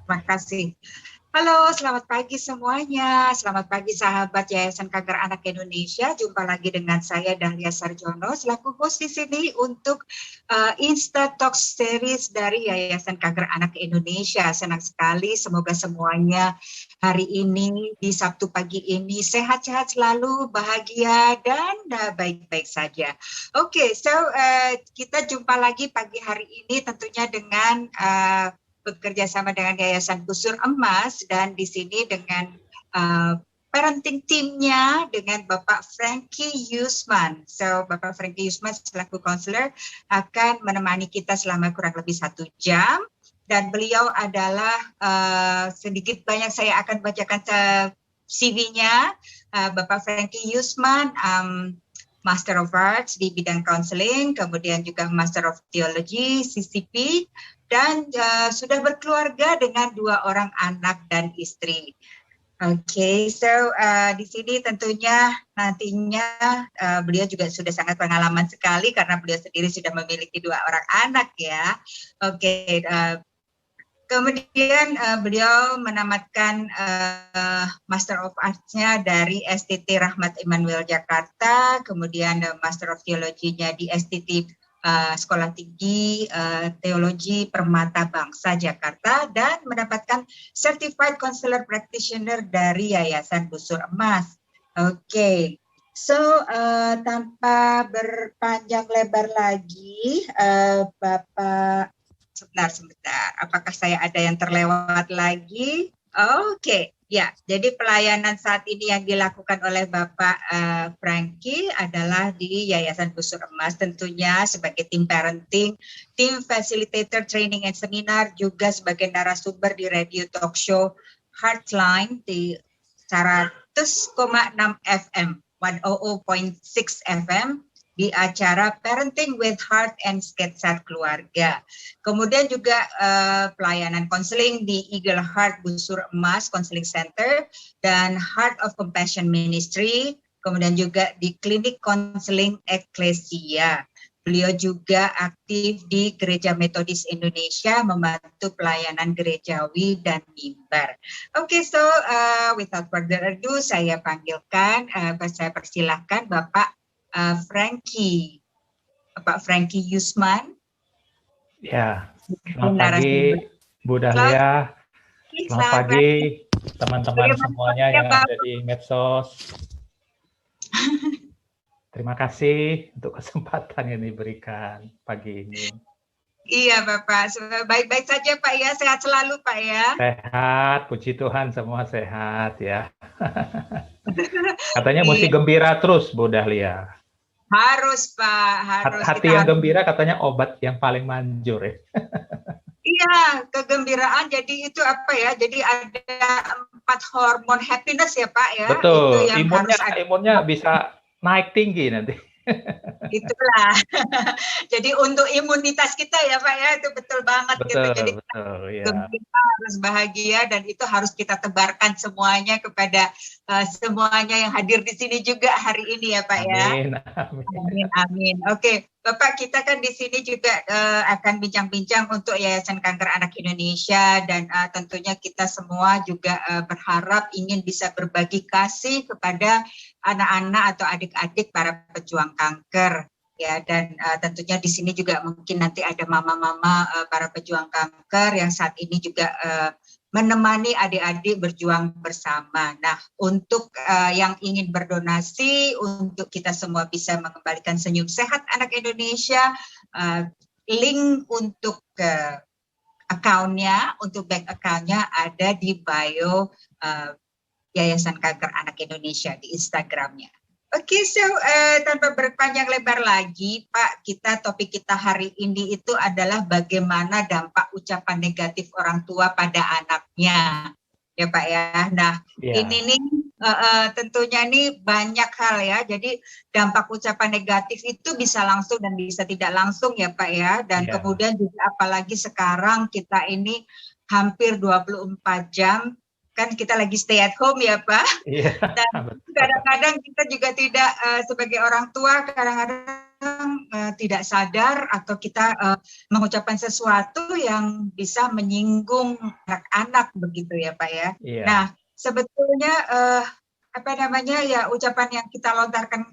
Terima kasih. Halo, selamat pagi semuanya. Selamat pagi sahabat Yayasan Kanker Anak Indonesia. Jumpa lagi dengan saya Dahlia Sarjono selaku host di sini untuk Insta Talk Series dari Yayasan Kanker Anak Indonesia. Senang sekali, semoga semuanya hari ini di Sabtu pagi ini sehat-sehat selalu, bahagia dan baik-baik saja. Oke, kita jumpa lagi pagi hari ini tentunya dengan bekerja sama dengan Yayasan Busur Emas dan di sini dengan parenting teamnya dengan Bapak Frankie Yusman. So Bapak Frankie Yusman selaku konselor akan menemani kita selama kurang lebih 1 jam dan beliau adalah sedikit banyak saya akan bacakan CV-nya. Bapak Frankie Yusman Master of Arts di bidang counseling, kemudian juga Master of Theology, CCP, dan sudah berkeluarga dengan 2 orang anak dan istri. Oke, di sini tentunya nantinya beliau juga sudah sangat pengalaman sekali karena beliau sendiri sudah memiliki 2 orang anak ya. Oke, kemudian beliau menamatkan Master of Arts-nya dari STT Rahmat Immanuel Jakarta, kemudian Master of Theology-nya di STT Sekolah Tinggi Teologi Permata Bangsa Jakarta dan mendapatkan Certified Counselor Practitioner dari Yayasan Busur Emas. Oke. Tanpa berpanjang lebar lagi, Bapak sebentar. Apakah saya ada yang terlewat lagi? Oke. Ya, jadi pelayanan saat ini yang dilakukan oleh Bapak Frankie adalah di Yayasan Busur Emas tentunya sebagai tim parenting, tim facilitator training and seminar, juga sebagai narasumber di radio talk show Heartline di 100,6 FM, 100.6 FM di acara Parenting with Heart and Sketsa Keluarga. Kemudian juga pelayanan konseling di Eagle Heart Busur Emas Counseling Center dan Heart of Compassion Ministry, kemudian juga di Klinik Konseling Eklesia. Beliau juga aktif di Gereja Metodis Indonesia membantu pelayanan gerejawi dan mimbar. Oke, without further ado saya panggilkan, saya persilahkan Bapak Frankie, Bapak Frankie Yusman. Ya, selamat pagi Bu Dahlia. Selamat pagi teman-teman semuanya yang ada di medsos. Terima kasih untuk kesempatan yang diberikan pagi ini. Iya Bapak, baik-baik saja Pak ya, sehat selalu Pak ya. Sehat, puji Tuhan semua sehat ya. Katanya mesti gembira terus Bu Dahlia. Harus Pak, harus. Hati yang gembira katanya obat yang paling manjur ya. Iya, kegembiraan jadi itu apa ya? Jadi ada 4 hormon happiness ya Pak ya. Betul, itu yang imunnya bisa naik tinggi nanti. Itulah. Jadi untuk imunitas kita ya Pak ya, itu betul banget betul, gitu. Jadi betul, ya. kita harus bahagia dan itu harus kita tebarkan semuanya kepada semuanya yang hadir di sini juga hari ini ya Pak ya. Amin. Oke, Bapak, kita kan di sini juga akan bincang-bincang untuk Yayasan Kanker Anak Indonesia dan tentunya kita semua juga berharap ingin bisa berbagi kasih kepada anak-anak atau adik-adik para pejuang kanker ya, dan tentunya di sini juga mungkin nanti ada mama-mama para pejuang kanker yang saat ini juga menemani adik-adik berjuang bersama. Nah, untuk yang ingin berdonasi untuk kita semua bisa mengembalikan senyum sehat anak Indonesia, link untuk account-nya, untuk bank account-nya ada di bio Yayasan Kanker Anak Indonesia di Instagram-nya. Oke, tanpa berpanjang lebar lagi, Pak, topik kita hari ini itu adalah bagaimana dampak ucapan negatif orang tua pada anaknya, ya Pak ya. Nah, ini nih tentunya nih banyak hal ya. Jadi dampak ucapan negatif itu bisa langsung dan bisa tidak langsung ya Pak ya. Dan kemudian juga apalagi sekarang kita ini hampir 24 jam. Kan kita lagi stay at home ya Pak. Dan kadang-kadang kita juga tidak sebagai orang tua kadang-kadang kadang tidak sadar atau kita mengucapkan sesuatu yang bisa menyinggung anak-anak begitu ya Pak ya. Iya. Nah, sebetulnya ucapan yang kita lontarkan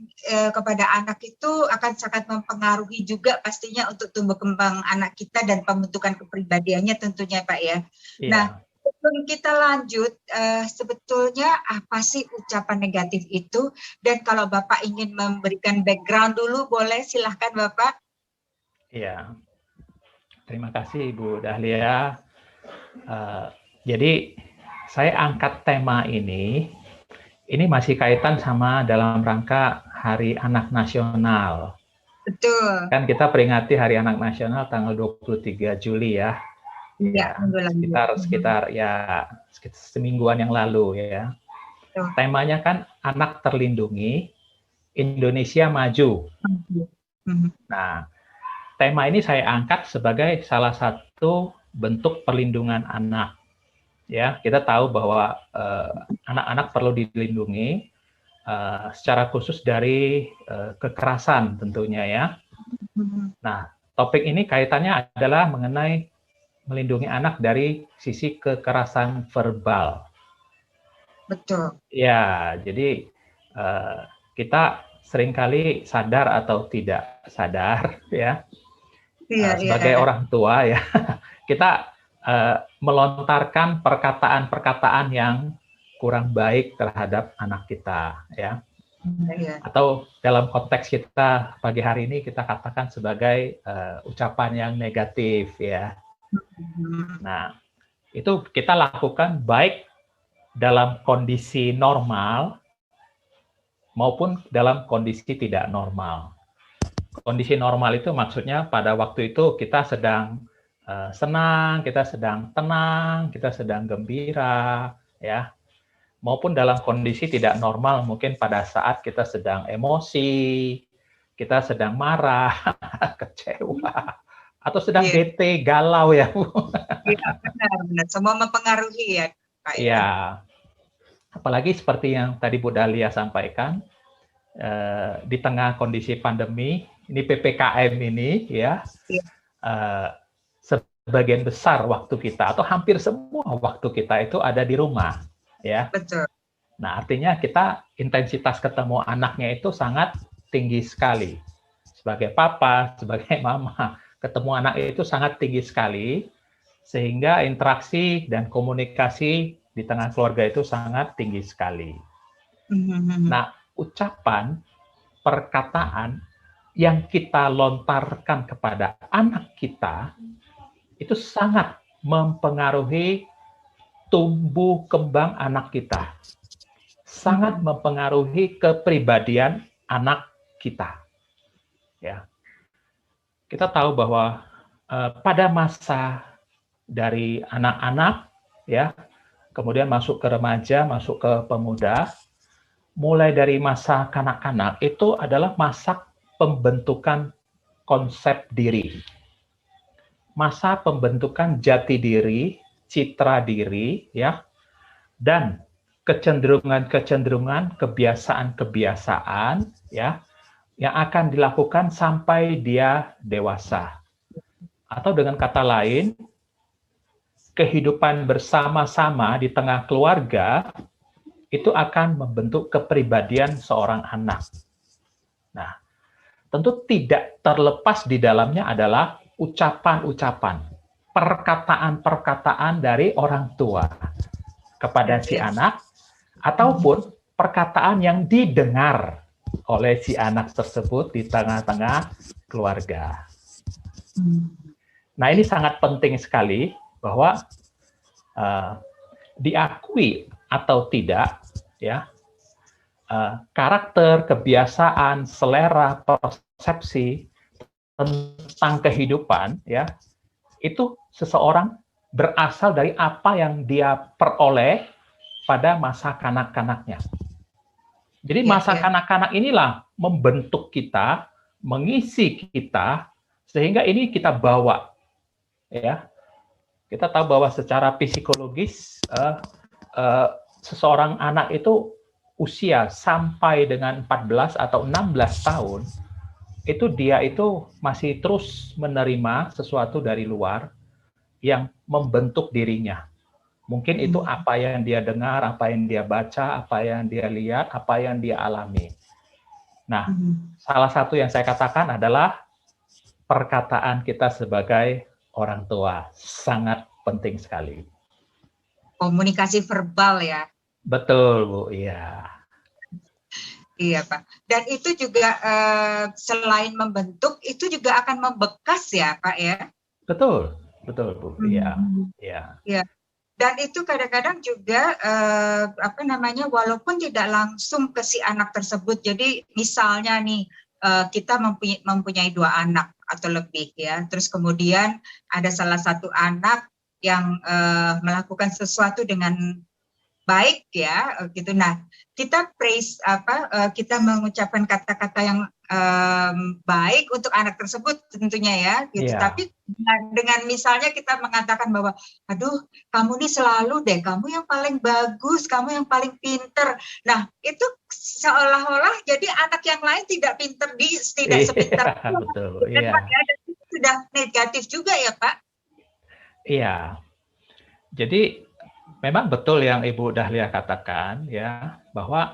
kepada anak itu akan sangat mempengaruhi juga pastinya untuk tumbuh kembang anak kita dan pembentukan kepribadiannya tentunya Pak ya. Iya. Nah, sebelum kita lanjut, sebetulnya apa sih ucapan negatif itu? Dan kalau Bapak ingin memberikan background dulu, boleh silahkan Bapak. Iya, terima kasih Ibu Dahlia. Jadi saya angkat tema ini masih kaitan sama dalam rangka Hari Anak Nasional. Betul. Kan kita peringati Hari Anak Nasional tanggal 23 Juli ya. Ya, sekitar semingguan yang lalu ya. Temanya kan anak terlindungi, Indonesia maju. Nah, tema ini saya angkat sebagai salah satu bentuk perlindungan anak. Ya, kita tahu bahwa anak-anak perlu dilindungi secara khusus dari kekerasan tentunya ya. Nah, topik ini kaitannya adalah mengenai melindungi anak dari sisi kekerasan verbal. Betul. Ya, jadi kita seringkali sadar atau tidak sadar ya, sebagai orang tua ya, kita melontarkan perkataan-perkataan yang kurang baik terhadap anak kita ya. Atau dalam konteks kita pagi hari ini kita katakan sebagai ucapan yang negatif ya. Nah, itu kita lakukan baik dalam kondisi normal maupun dalam kondisi tidak normal. Kondisi normal itu maksudnya pada waktu itu kita sedang senang, kita sedang tenang, kita sedang gembira, ya. Maupun dalam kondisi tidak normal, mungkin pada saat kita sedang emosi, kita sedang marah, kecewa, atau sedang bete, galau ya Bu. Iya, benar. Semua mempengaruhi ya Pak. Iya. Apalagi seperti yang tadi Bu Dahlia sampaikan, di tengah kondisi pandemi, ini PPKM ini ya, sebagian besar waktu kita atau hampir semua waktu kita itu ada di rumah, ya. Betul. Nah, artinya kita intensitas ketemu anaknya itu sangat tinggi sekali. Sebagai papa, sebagai mama, ketemu anak itu sangat tinggi sekali, sehingga interaksi dan komunikasi di tengah keluarga itu sangat tinggi sekali. Nah, ucapan, perkataan yang kita lontarkan kepada anak kita itu sangat mempengaruhi tumbuh kembang anak kita. Sangat mempengaruhi kepribadian anak kita. Ya. Kita tahu bahwa pada masa dari anak-anak ya, kemudian masuk ke remaja, masuk ke pemuda, mulai dari masa kanak-kanak itu adalah masa pembentukan konsep diri. Masa pembentukan jati diri, citra diri, ya, dan kecenderungan-kecenderungan, kebiasaan-kebiasaan, ya, yang akan dilakukan sampai dia dewasa. Atau dengan kata lain, kehidupan bersama-sama di tengah keluarga itu akan membentuk kepribadian seorang anak. Nah, tentu tidak terlepas di dalamnya adalah ucapan-ucapan, perkataan-perkataan dari orang tua kepada si anak, ataupun perkataan yang didengar oleh si anak tersebut di tengah-tengah keluarga. Nah, ini sangat penting sekali bahwa diakui atau tidak, ya, karakter, kebiasaan, selera, persepsi tentang kehidupan, ya, itu seseorang berasal dari apa yang dia peroleh pada masa kanak-kanaknya. Jadi masa kanak-kanak inilah membentuk kita, mengisi kita, sehingga ini kita bawa, ya. Kita tahu bahwa secara psikologis seseorang anak itu usia sampai dengan 14 atau 16 tahun itu dia itu masih terus menerima sesuatu dari luar yang membentuk dirinya. Mungkin itu apa yang dia dengar, apa yang dia baca, apa yang dia lihat, apa yang dia alami. Nah, salah satu yang saya katakan adalah perkataan kita sebagai orang tua. Sangat penting sekali. Komunikasi verbal ya. Betul, Bu. Iya. Iya, Pak. Dan itu juga selain membentuk, itu juga akan membekas ya, Pak ya? Betul, betul, Bu. Iya. Iya. Dan itu kadang-kadang juga walaupun tidak langsung ke si anak tersebut. Jadi misalnya nih kita mempunyai 2 anak atau lebih ya. Terus kemudian ada salah satu anak yang melakukan sesuatu dengan baik ya gitu. Nah, kita praise kita mengucapkan kata-kata yang baik untuk anak tersebut tentunya ya gitu. Tapi dengan misalnya kita mengatakan bahwa aduh, kamu nih selalu deh, kamu yang paling bagus, kamu yang paling pinter. Nah, itu seolah-olah jadi anak yang lain tidak pinter, tidak sepintar. Betul. Itu sudah negatif juga ya, Pak? Iya. Jadi memang betul yang Ibu Dahlia katakan ya, bahwa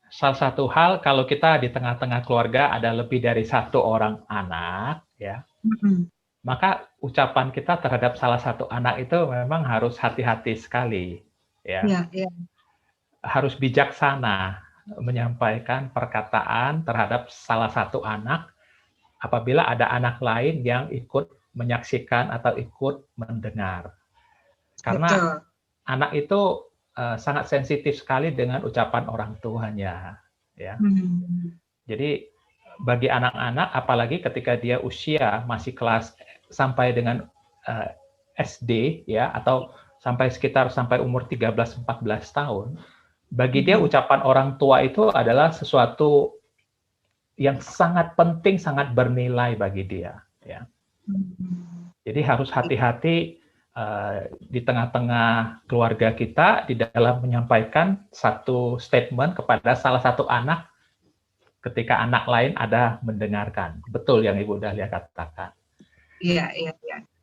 salah satu hal kalau kita di tengah-tengah keluarga ada lebih dari 1 orang anak ya, maka ucapan kita terhadap salah satu anak itu memang harus hati-hati sekali ya. Harus bijaksana menyampaikan perkataan terhadap salah satu anak apabila ada anak lain yang ikut menyaksikan atau ikut mendengar. Karena anak itu sangat sensitif sekali dengan ucapan orang tuanya, ya. Jadi bagi anak-anak, apalagi ketika dia usia masih kelas sampai dengan SD, ya, atau sampai umur 13-14 tahun, bagi dia ucapan orang tua itu adalah sesuatu yang sangat penting, sangat bernilai bagi dia, ya. Jadi harus hati-hati di tengah-tengah keluarga kita di dalam menyampaikan satu statement kepada salah satu anak ketika anak lain ada mendengarkan. Betul yang Ibu Dahlia katakan. Iya.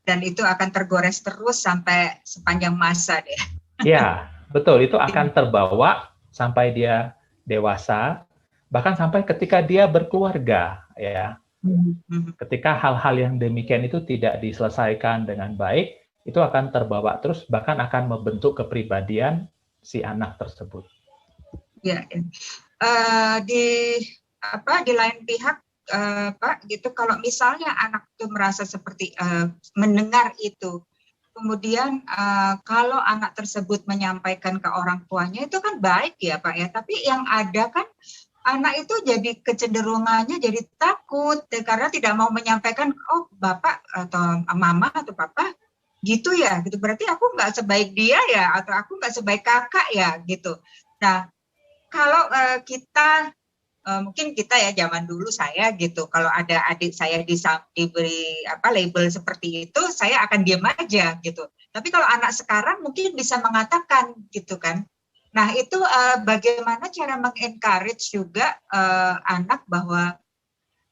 Dan itu akan tergores terus sampai sepanjang masa deh. Iya, betul. Itu akan terbawa sampai dia dewasa, bahkan sampai ketika dia berkeluarga, ya. Ketika hal-hal yang demikian itu tidak diselesaikan dengan baik, itu akan terbawa terus, bahkan akan membentuk kepribadian si anak tersebut. Ya, di lain pihak, Pak, gitu, kalau misalnya anak itu merasa seperti mendengar itu, kemudian kalau anak tersebut menyampaikan ke orang tuanya itu kan baik ya, Pak ya. Tapi yang ada kan anak itu jadi kecenderungannya jadi takut karena tidak mau menyampaikan, oh bapak atau mama atau papa gitu ya, gitu berarti aku nggak sebaik dia ya, atau aku nggak sebaik kakak ya, gitu. Nah, kalau kita mungkin kita ya zaman dulu saya gitu, kalau ada adik saya diberi label seperti itu, saya akan diam aja gitu. Tapi kalau anak sekarang mungkin bisa mengatakan gitu kan. Nah, itu bagaimana cara mengencourage juga anak bahwa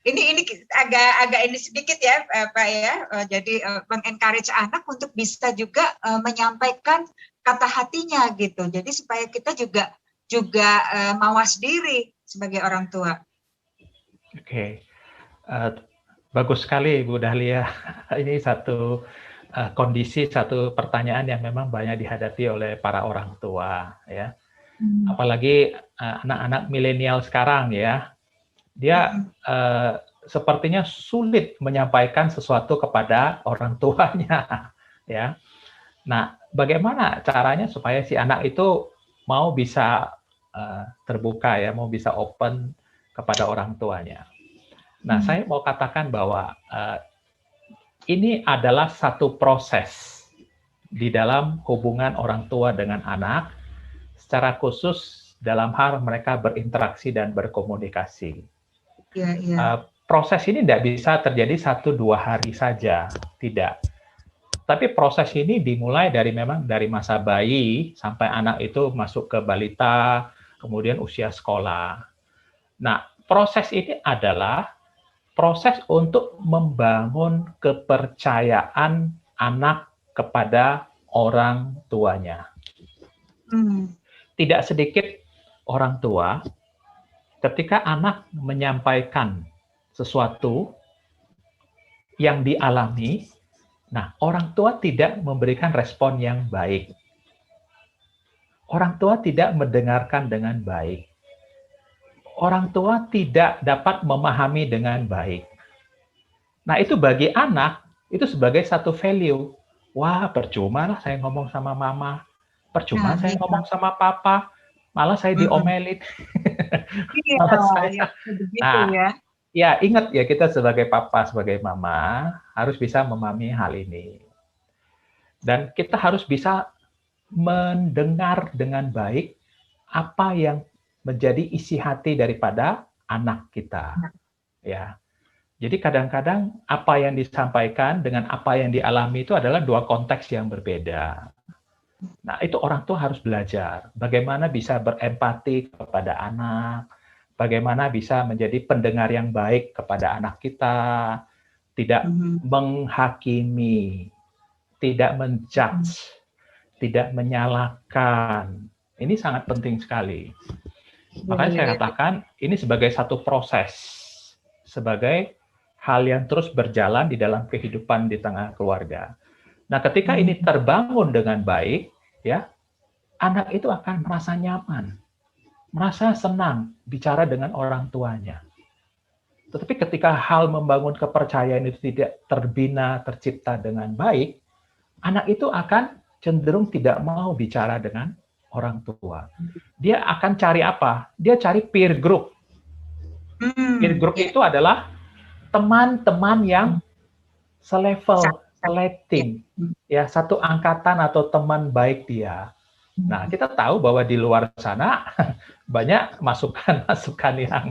ini agak ini sedikit ya, Pak ya. Jadi mengencourage anak untuk bisa juga menyampaikan kata hatinya gitu. Jadi supaya kita juga mawas diri sebagai orang tua. Oke. Bagus sekali Bu Dahlia. Ini satu kondisi, satu pertanyaan yang memang banyak dihadapi oleh para orang tua, ya. Apalagi anak-anak milenial sekarang, ya. Dia sepertinya sulit menyampaikan sesuatu kepada orang tuanya, ya. Nah, bagaimana caranya supaya si anak itu mau bisa terbuka, ya, mau bisa open kepada orang tuanya? Nah, saya mau katakan bahwa ini adalah satu proses di dalam hubungan orang tua dengan anak, secara khusus dalam hal mereka berinteraksi dan berkomunikasi. Proses ini tidak bisa terjadi 1-2 hari saja, tidak. Tapi proses ini dimulai memang dari masa bayi sampai anak itu masuk ke balita, kemudian usia sekolah. Nah, proses ini adalah proses untuk membangun kepercayaan anak kepada orang tuanya. Tidak sedikit orang tua ketika anak menyampaikan sesuatu yang dialami, nah orang tua tidak memberikan respon yang baik. Orang tua tidak mendengarkan dengan baik. Orang tua tidak dapat memahami dengan baik. Nah, itu bagi anak, itu sebagai satu value. Wah, percuma lah saya ngomong sama mama. Percuma saya ngomong sama papa. Malah saya diomelin. Malah saya. Nah, ya ingat ya, kita sebagai papa, sebagai mama, harus bisa memahami hal ini. Dan kita harus bisa mendengar dengan baik apa yang menjadi isi hati daripada anak kita. Ya. Jadi kadang-kadang apa yang disampaikan dengan apa yang dialami itu adalah dua konteks yang berbeda. Nah, itu orang tua harus belajar bagaimana bisa berempati kepada anak, bagaimana bisa menjadi pendengar yang baik kepada anak kita, tidak menghakimi, tidak menjudge, tidak menyalahkan. Ini sangat penting sekali. Makanya saya katakan ini sebagai satu proses, sebagai hal yang terus berjalan di dalam kehidupan di tengah keluarga. Nah, ketika ini terbangun dengan baik, ya, anak itu akan merasa nyaman, merasa senang bicara dengan orang tuanya. Tetapi ketika hal membangun kepercayaan itu tidak terbina, tercipta dengan baik, anak itu akan cenderung tidak mau bicara dengan orang tua. Dia akan cari apa? Dia cari peer group. Peer group itu adalah teman-teman yang selevel, seleting, ya, satu angkatan atau teman baik dia. Nah, kita tahu bahwa di luar sana banyak masukan-masukan yang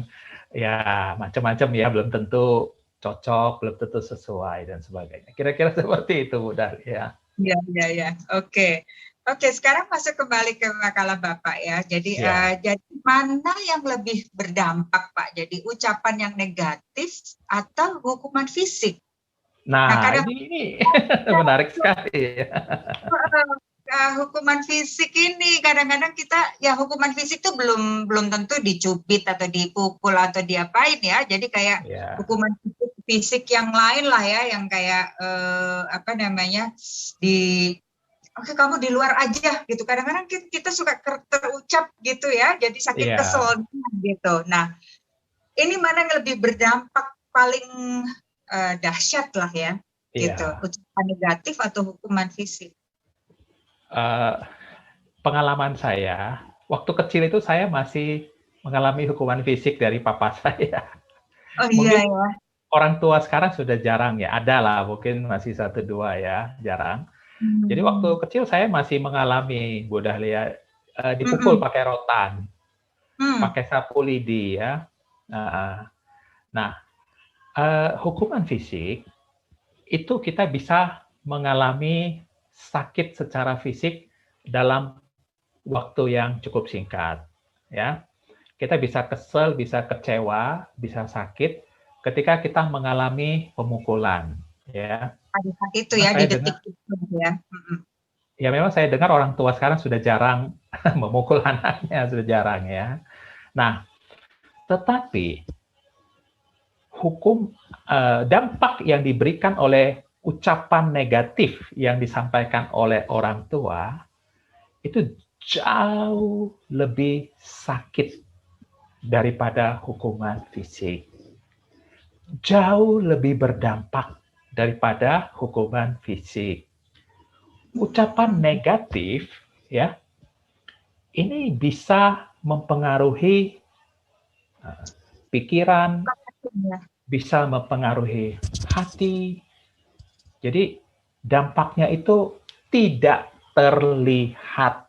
ya macam-macam ya, belum tentu cocok, belum tentu sesuai dan sebagainya. Kira-kira seperti itu, Bu Dahlia. Ya. Oke, sekarang masuk kembali ke makalah Bapak ya. Jadi, jadi mana yang lebih berdampak, Pak? Jadi ucapan yang negatif atau hukuman fisik? Nah ini menarik sekali. Hukuman fisik ini kadang-kadang kita ya hukuman fisik itu belum tentu dicubit atau dipukul atau diapain ya. Jadi kayak hukuman fisik yang lain lah ya, yang kayak oke, kamu di luar aja gitu. Kadang-kadang kita suka terucap gitu ya, jadi saking kesel gitu. Nah, ini mana yang lebih berdampak paling dahsyat lah ya, gitu. Ucapan negatif atau hukuman fisik? Pengalaman saya, waktu kecil itu saya masih mengalami hukuman fisik dari papa saya. Oh iya ya. Orang tua sekarang sudah jarang ya, ada lah mungkin masih 1-2 ya, jarang. Jadi waktu kecil saya masih mengalami, Bu Dahlia, dipukul pakai rotan, pakai sapu lidi ya. Nah, hukuman fisik itu kita bisa mengalami sakit secara fisik dalam waktu yang cukup singkat, ya. Kita bisa kesel, bisa kecewa, bisa sakit ketika kita mengalami pemukulan, ya. Pada saat itu ya, di detik itu ya. Ya memang saya dengar orang tua sekarang sudah jarang memukul anaknya, sudah jarang ya. Nah, tetapi dampak yang diberikan oleh ucapan negatif yang disampaikan oleh orang tua itu jauh lebih sakit daripada hukuman fisik. Jauh lebih berdampak daripada hukuman fisik. Ucapan negatif ya, ini bisa mempengaruhi pikiran, bisa mempengaruhi hati. Jadi dampaknya itu tidak terlihat.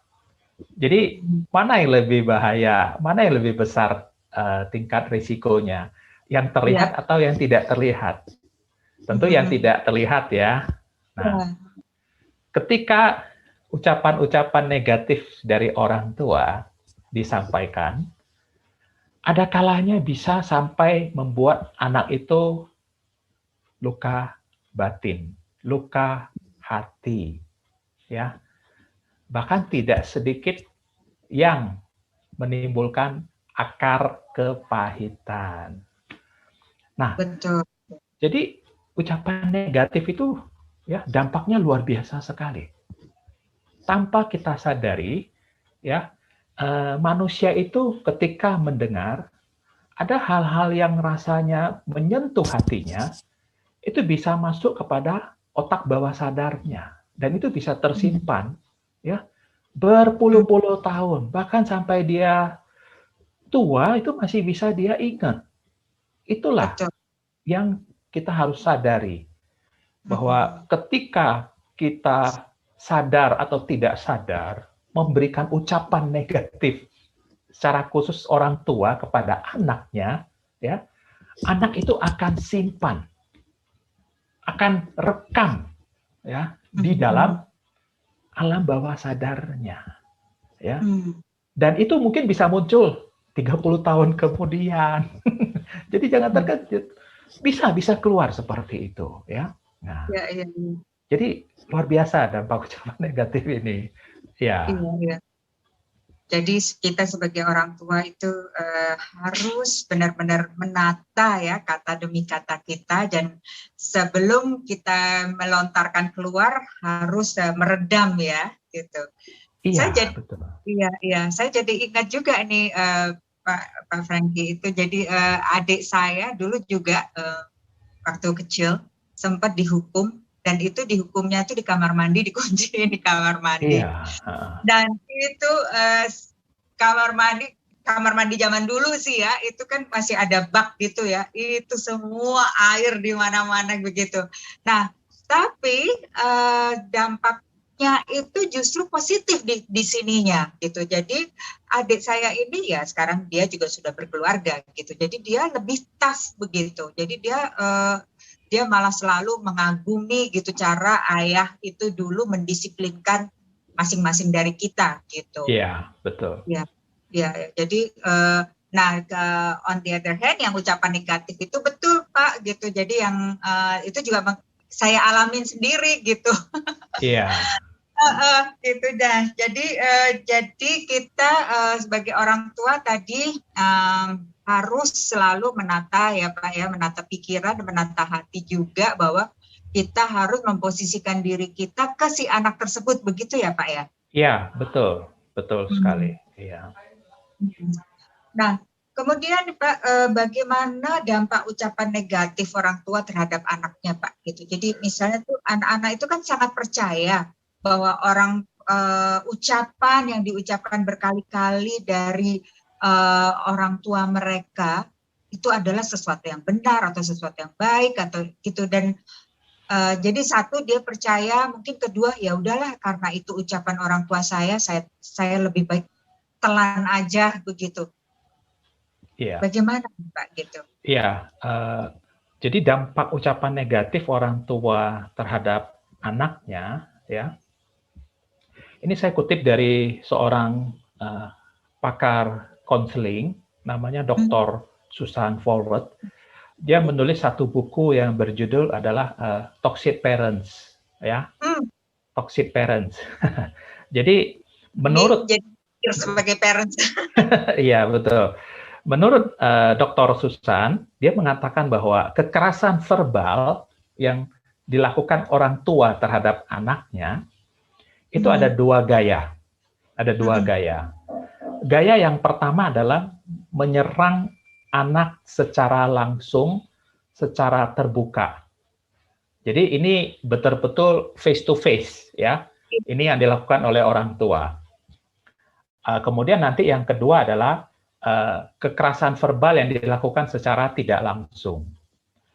Jadi mana yang lebih bahaya, mana yang lebih besar tingkat risikonya, yang terlihat atau yang tidak terlihat? Tentu yang tidak terlihat ya. Nah, ketika ucapan-ucapan negatif dari orang tua disampaikan, ada kalanya bisa sampai membuat anak itu luka batin, luka hati, ya. Bahkan tidak sedikit yang menimbulkan akar kepahitan. Nah, Betul. jadi ucapan negatif itu ya dampaknya luar biasa sekali. Tanpa kita sadari, ya manusia itu ketika mendengar ada hal-hal yang rasanya menyentuh hatinya, itu bisa masuk kepada otak bawah sadarnya dan itu bisa tersimpan ya berpuluh-puluh tahun, bahkan sampai dia tua itu masih bisa dia ingat. Itulah Betul. yang kita harus sadari bahwa ketika kita sadar atau tidak sadar memberikan ucapan negatif secara khusus orang tua kepada anaknya, ya, anak itu akan simpan, akan rekam, ya, di dalam alam bawah sadarnya, ya. Dan itu mungkin bisa muncul 30 tahun kemudian. Jadi jangan terkejut. Bisa keluar seperti itu, ya. Nah, Ya. jadi luar biasa dampak ucapan negatif ini. Ya. Iya. Jadi kita sebagai orang tua itu harus benar-benar menata ya kata demi kata kita, dan sebelum kita melontarkan keluar harus meredam ya gitu. Iya, betul. Iya, saya jadi ingat juga nih Pak Franky itu. Jadi adik saya dulu juga waktu kecil sempat dihukum, dan itu dihukumnya itu di kamar mandi, dikunciin di kamar mandi. Iya. Dan itu kamar mandi zaman dulu sih ya, itu kan masih ada bak gitu ya, itu semua air di mana-mana begitu. Nah, tapi dampaknya itu justru positif di sininya gitu. Jadi adik saya ini ya sekarang dia juga sudah berkeluarga gitu. Jadi dia lebih tough begitu. Jadi dia malah selalu mengagumi gitu cara ayah itu dulu mendisiplinkan masing-masing dari kita gitu. Iya, betul. Ya. Jadi on the other hand yang ucapan negatif itu betul Pak gitu. Jadi yang itu juga saya alamin sendiri gitu. Iya. Gitu dah. Jadi kita sebagai orang tua tadi harus selalu menata ya Pak ya, menata pikiran, menata hati juga, bahwa kita harus memposisikan diri kita ke si anak tersebut, begitu ya Pak ya? Iya, betul sekali. Iya. Nah, kemudian Pak, bagaimana dampak ucapan negatif orang tua terhadap anaknya Pak? Gitu. Jadi misalnya tuh anak-anak itu kan sangat percaya bahwa ucapan yang diucapkan berkali-kali dari orang tua mereka itu adalah sesuatu yang benar atau sesuatu yang baik atau gitu. Dan jadi satu, dia percaya, mungkin kedua ya udahlah karena itu ucapan orang tua saya lebih baik telan aja begitu. Iya. Bagaimana Pak gitu? Iya, jadi dampak ucapan negatif orang tua terhadap anaknya, ya. Ini saya kutip dari seorang pakar konseling, namanya Dr. Susan Forward. Dia menulis satu buku yang berjudul adalah Toxic Parents, ya. Toxic Parents. Jadi menurut jadi sebagai parents. iya betul. Menurut Dr. Susan, dia mengatakan bahwa kekerasan verbal yang dilakukan orang tua terhadap anaknya itu ada dua gaya. Ada dua gaya. Gaya yang pertama adalah menyerang anak secara langsung, secara terbuka. Jadi ini betul-betul face to face, ya. Ini yang dilakukan oleh orang tua. Kemudian nanti yang kedua adalah kekerasan verbal yang dilakukan secara tidak langsung.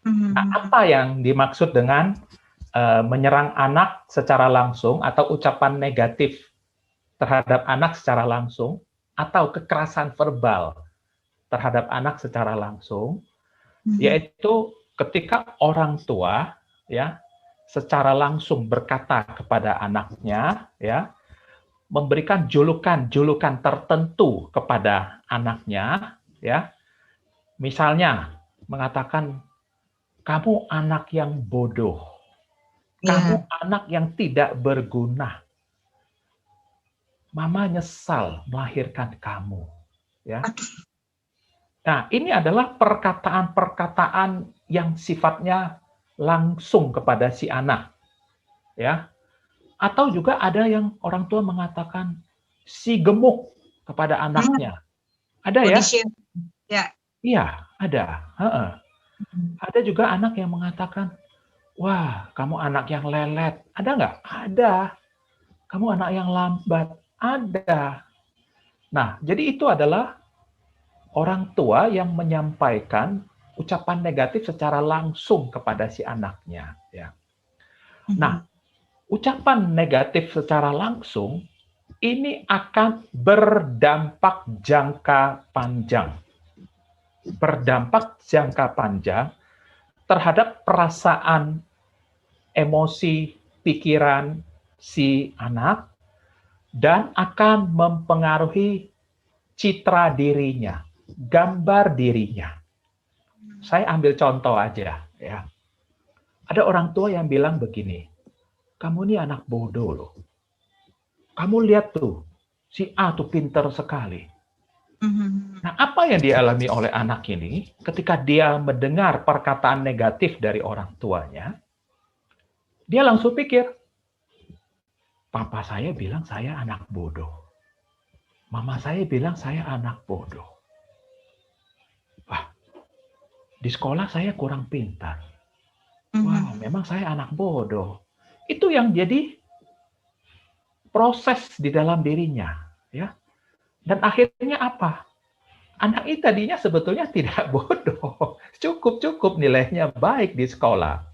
Nah, apa yang dimaksud dengan menyerang anak secara langsung atau ucapan negatif terhadap anak secara langsung atau kekerasan verbal terhadap anak secara langsung, yaitu ketika orang tua ya secara langsung berkata kepada anaknya, ya, memberikan julukan tertentu kepada anaknya, ya, Misalnya mengatakan, kamu anak yang bodoh, kamu Ya. anak yang tidak berguna, mama nyesal melahirkan kamu. Ya. Aduh. Nah, ini adalah perkataan-perkataan yang sifatnya langsung kepada si anak. Ya. Atau juga ada yang orang tua mengatakan si gemuk kepada anaknya. Ada ya? Body shame. Ya. Iya, ada. Heeh. Ada juga anak yang mengatakan, wah, kamu anak yang lelet. Ada nggak? Ada. Kamu anak yang lambat. Ada. Nah, jadi itu adalah orang tua yang menyampaikan ucapan negatif secara langsung kepada si anaknya. Ya. Nah, ucapan negatif secara langsung ini akan berdampak jangka panjang. Berdampak jangka panjang terhadap perasaan, emosi, pikiran si anak, dan akan mempengaruhi citra dirinya, gambar dirinya. Saya ambil contoh aja, ya. Ada orang tua yang bilang begini, kamu ini anak bodoh loh. Kamu lihat tuh, si A tuh pinter sekali. Nah, apa yang dialami oleh anak ini ketika dia mendengar perkataan negatif dari orang tuanya, dia langsung pikir, papa saya bilang saya anak bodoh. Mama saya bilang saya anak bodoh. Wah, di sekolah saya kurang pintar. Wah, memang saya anak bodoh. Itu yang jadi proses di dalam dirinya, ya. Dan akhirnya apa? Anak ini tadinya sebetulnya tidak bodoh, cukup nilainya baik di sekolah.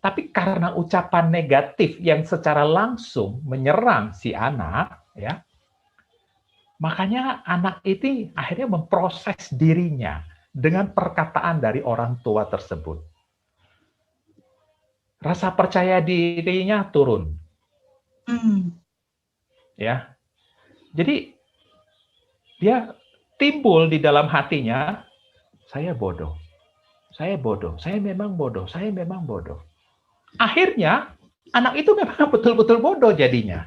Tapi karena ucapan negatif yang secara langsung menyerang si anak, ya, makanya anak itu akhirnya memproses dirinya dengan perkataan dari orang tua tersebut. Rasa percaya dirinya turun. Ya. Jadi dia timbul di dalam hatinya, saya bodoh. Saya bodoh, saya memang bodoh, saya memang bodoh. Akhirnya anak itu memang betul-betul bodoh jadinya.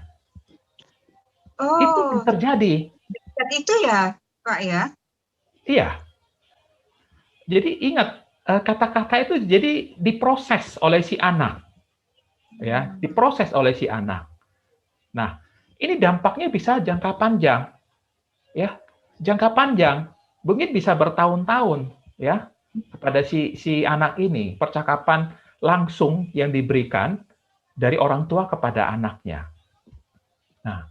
Itu yang terjadi. Dan itu ya, Pak ya? Iya. Jadi ingat, kata-kata itu jadi diproses oleh si anak. Ya, diproses oleh si anak. Nah, ini dampaknya bisa jangka panjang. Ya, jangka panjang, mungkin bisa bertahun-tahun ya kepada si anak ini, percakapan langsung yang diberikan dari orang tua kepada anaknya. Nah,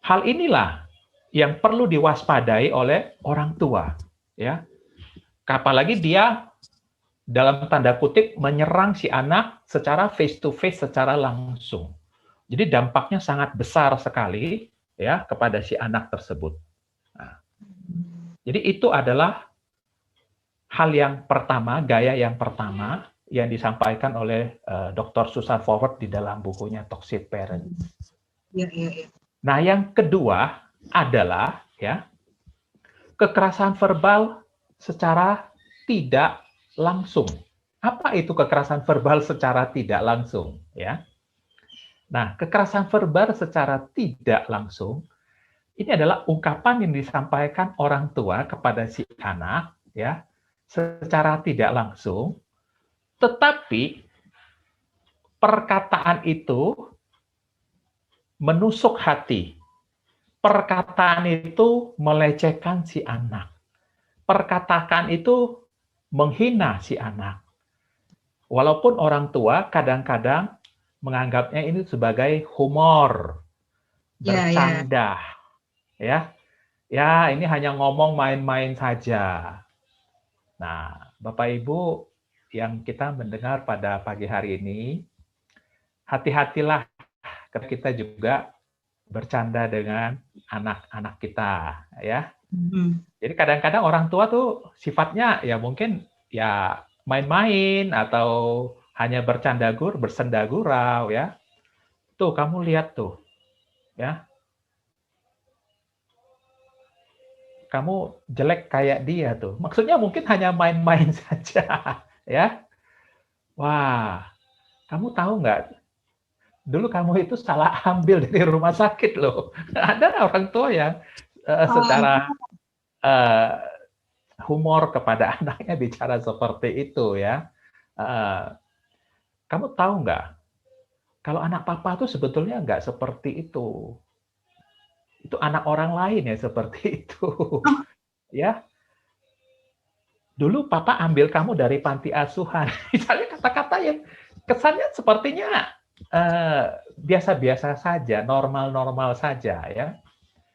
hal inilah yang perlu diwaspadai oleh orang tua, ya. Apalagi dia dalam tanda kutip menyerang si anak secara face to face, secara langsung. Jadi dampaknya sangat besar sekali ya kepada si anak tersebut. Nah, jadi itu adalah hal yang pertama, gaya yang pertama yang disampaikan oleh Dr. Susan Forward di dalam bukunya Toxic Parents. Ya. Nah, yang kedua adalah ya kekerasan verbal secara tidak langsung. Apa itu kekerasan verbal secara tidak langsung? Ya. Nah, kekerasan verbal secara tidak langsung ini adalah ungkapan yang disampaikan orang tua kepada si anak, ya, secara tidak langsung, tetapi perkataan itu menusuk hati. Perkataan itu melecehkan si anak. Perkataan itu menghina si anak. Walaupun orang tua kadang-kadang menganggapnya ini sebagai humor, bercanda, ya. Ya, ini hanya ngomong main-main saja. Nah, Bapak Ibu yang kita mendengar pada pagi hari ini, hati-hatilah karena kita juga bercanda dengan anak-anak kita, ya. Jadi kadang-kadang orang tua tuh sifatnya ya mungkin ya main-main atau hanya bersenda gurau, ya. Tuh kamu lihat tuh, ya. kamu jelek kayak dia tuh. Maksudnya mungkin hanya main-main saja, ya. Wah, kamu tahu nggak? Dulu kamu itu salah ambil dari rumah sakit loh. Ada orang tua yang secara humor kepada anaknya bicara seperti itu ya. Kamu tahu nggak? Kalau anak papa tuh sebetulnya nggak seperti itu. Itu anak orang lain ya seperti itu. Ya, dulu papa ambil kamu dari panti asuhan. Misalnya kata-kata yang kesannya sepertinya biasa-biasa saja, normal-normal saja ya.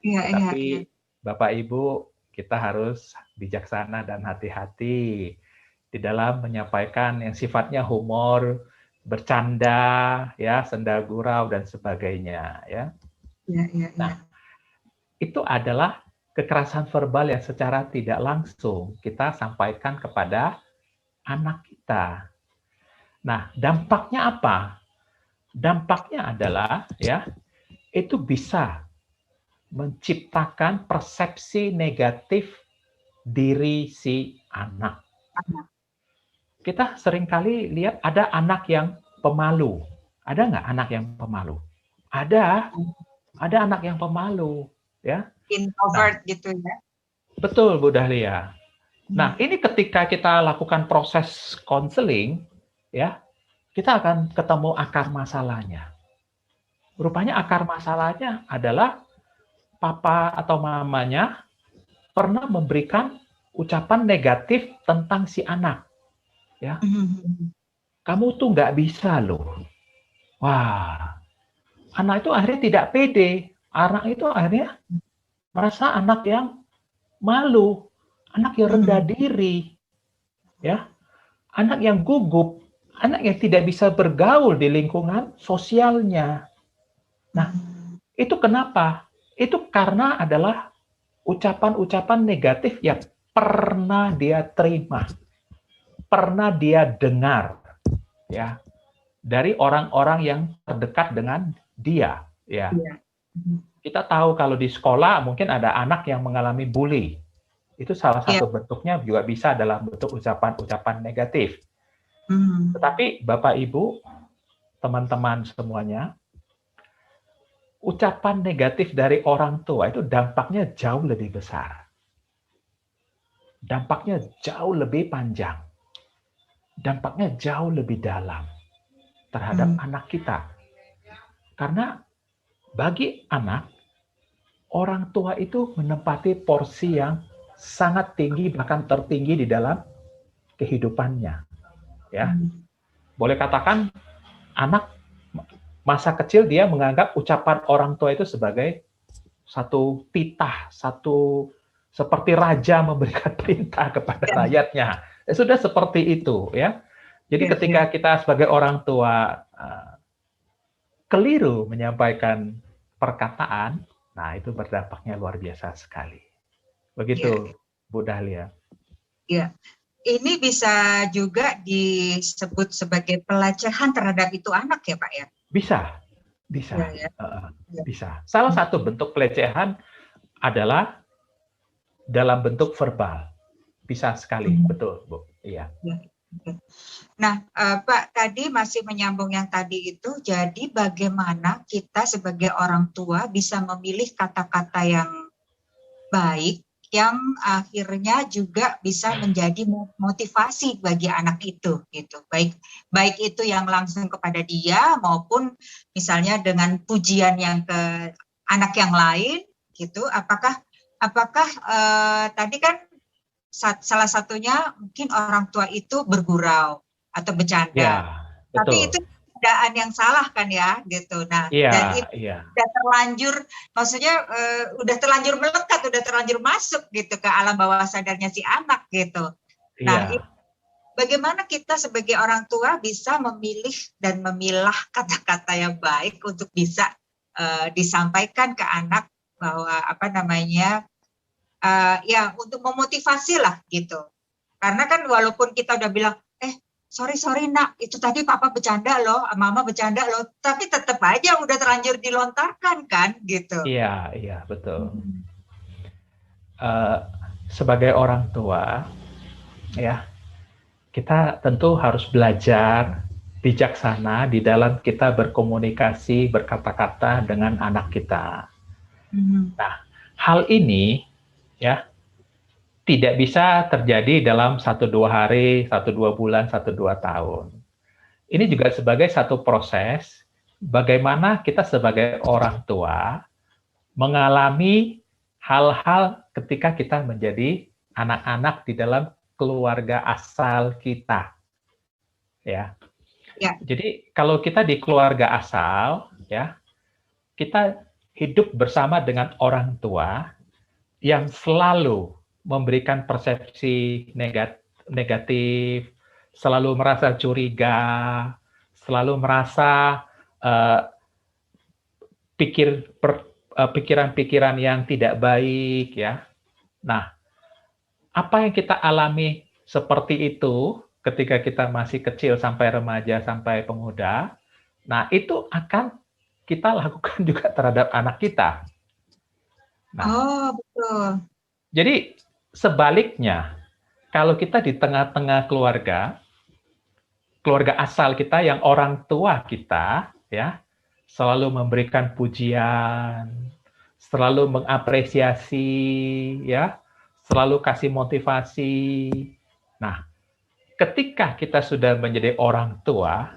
Tapi Bapak Ibu, kita harus bijaksana dan hati-hati di dalam menyampaikan yang sifatnya humor, bercanda, ya, senda gurau dan sebagainya ya. Nah, itu adalah kekerasan verbal yang secara tidak langsung kita sampaikan kepada anak kita. Nah, dampaknya apa? Dampaknya adalah ya, itu bisa menciptakan persepsi negatif diri si anak. Kita seringkali lihat ada anak yang pemalu. Ada nggak anak yang pemalu? Ada anak yang pemalu. Ya, introvert gitu ya. Betul, Bu Dahlia. Nah, ini ketika kita lakukan proses konseling, ya, kita akan ketemu akar masalahnya. Rupanya akar masalahnya adalah papa atau mamanya pernah memberikan ucapan negatif tentang si anak. Ya, kamu tuh nggak bisa loh. Wah, anak itu akhirnya tidak pede. Anak itu akhirnya merasa anak yang malu, anak yang rendah diri, ya, anak yang gugup, anak yang tidak bisa bergaul di lingkungan sosialnya. Nah, itu kenapa? Itu karena adalah ucapan-ucapan negatif yang pernah dia terima, pernah dia dengar, ya, dari orang-orang yang terdekat dengan dia, ya. Kita tahu kalau di sekolah mungkin ada anak yang mengalami bully. Itu salah satu bentuknya juga bisa dalam bentuk ucapan-ucapan negatif. Tetapi Bapak Ibu, teman-teman semuanya, ucapan negatif dari orang tua itu dampaknya jauh lebih besar. Dampaknya jauh lebih panjang. Dampaknya jauh lebih dalam terhadap anak kita. Karena bagi anak, orang tua itu menempati porsi yang sangat tinggi, bahkan tertinggi di dalam kehidupannya. Ya, boleh katakan anak masa kecil dia menganggap ucapan orang tua itu sebagai satu titah, satu seperti raja memberikan perintah kepada rakyatnya. Sudah seperti itu, ya. Jadi ketika kita sebagai orang tua keliru menyampaikan perkataan, nah itu berdampaknya luar biasa sekali. Begitu, Bu Dahlia. Iya. Ini bisa juga disebut sebagai pelecehan terhadap itu anak ya, Pak ya? Bisa. Bisa. Salah satu bentuk pelecehan adalah dalam bentuk verbal. Bisa sekali, betul, Bu. Iya. Nah, Pak, tadi masih menyambung yang tadi itu, jadi bagaimana kita sebagai orang tua bisa memilih kata-kata yang baik, yang akhirnya juga bisa menjadi motivasi bagi anak itu, gitu. Baik itu yang langsung kepada dia maupun misalnya dengan pujian yang ke anak yang lain, gitu. Apakah tadi kan salah satunya mungkin orang tua itu bergurau atau bercanda, tapi itu keadaan yang salah kan ya, gitu. Nah, dan itu udah terlanjur, maksudnya udah terlanjur melekat, udah terlanjur masuk gitu ke alam bawah sadarnya si anak gitu. Nah, bagaimana kita sebagai orang tua bisa memilih dan memilah kata-kata yang baik untuk bisa disampaikan ke anak bahwa untuk memotivasi lah gitu. Karena kan walaupun kita udah bilang, sorry nak, itu tadi papa bercanda loh, mama bercanda loh, tapi tetap aja udah terlanjur dilontarkan kan gitu. Iya, betul. uh, sebagai orang tua, ya, kita tentu harus belajar bijaksana di dalam kita berkomunikasi, berkata-kata dengan anak kita. Nah, hal ini ya tidak bisa terjadi dalam 1-2 hari, 1-2 bulan, 1-2 tahun. Ini juga sebagai satu proses bagaimana kita sebagai orang tua mengalami hal-hal ketika kita menjadi anak-anak di dalam keluarga asal kita. Ya. Jadi kalau kita di keluarga asal, ya, kita hidup bersama dengan orang tua yang selalu memberikan persepsi negatif, selalu merasa curiga, selalu merasa pikiran-pikiran yang tidak baik, ya. Nah, apa yang kita alami seperti itu ketika kita masih kecil sampai remaja sampai pemuda, nah itu akan kita lakukan juga terhadap anak kita. Nah, betul. Jadi sebaliknya, kalau kita di tengah-tengah keluarga asal kita yang orang tua kita, ya, selalu memberikan pujian, selalu mengapresiasi, ya, selalu kasih motivasi. Nah, ketika kita sudah menjadi orang tua,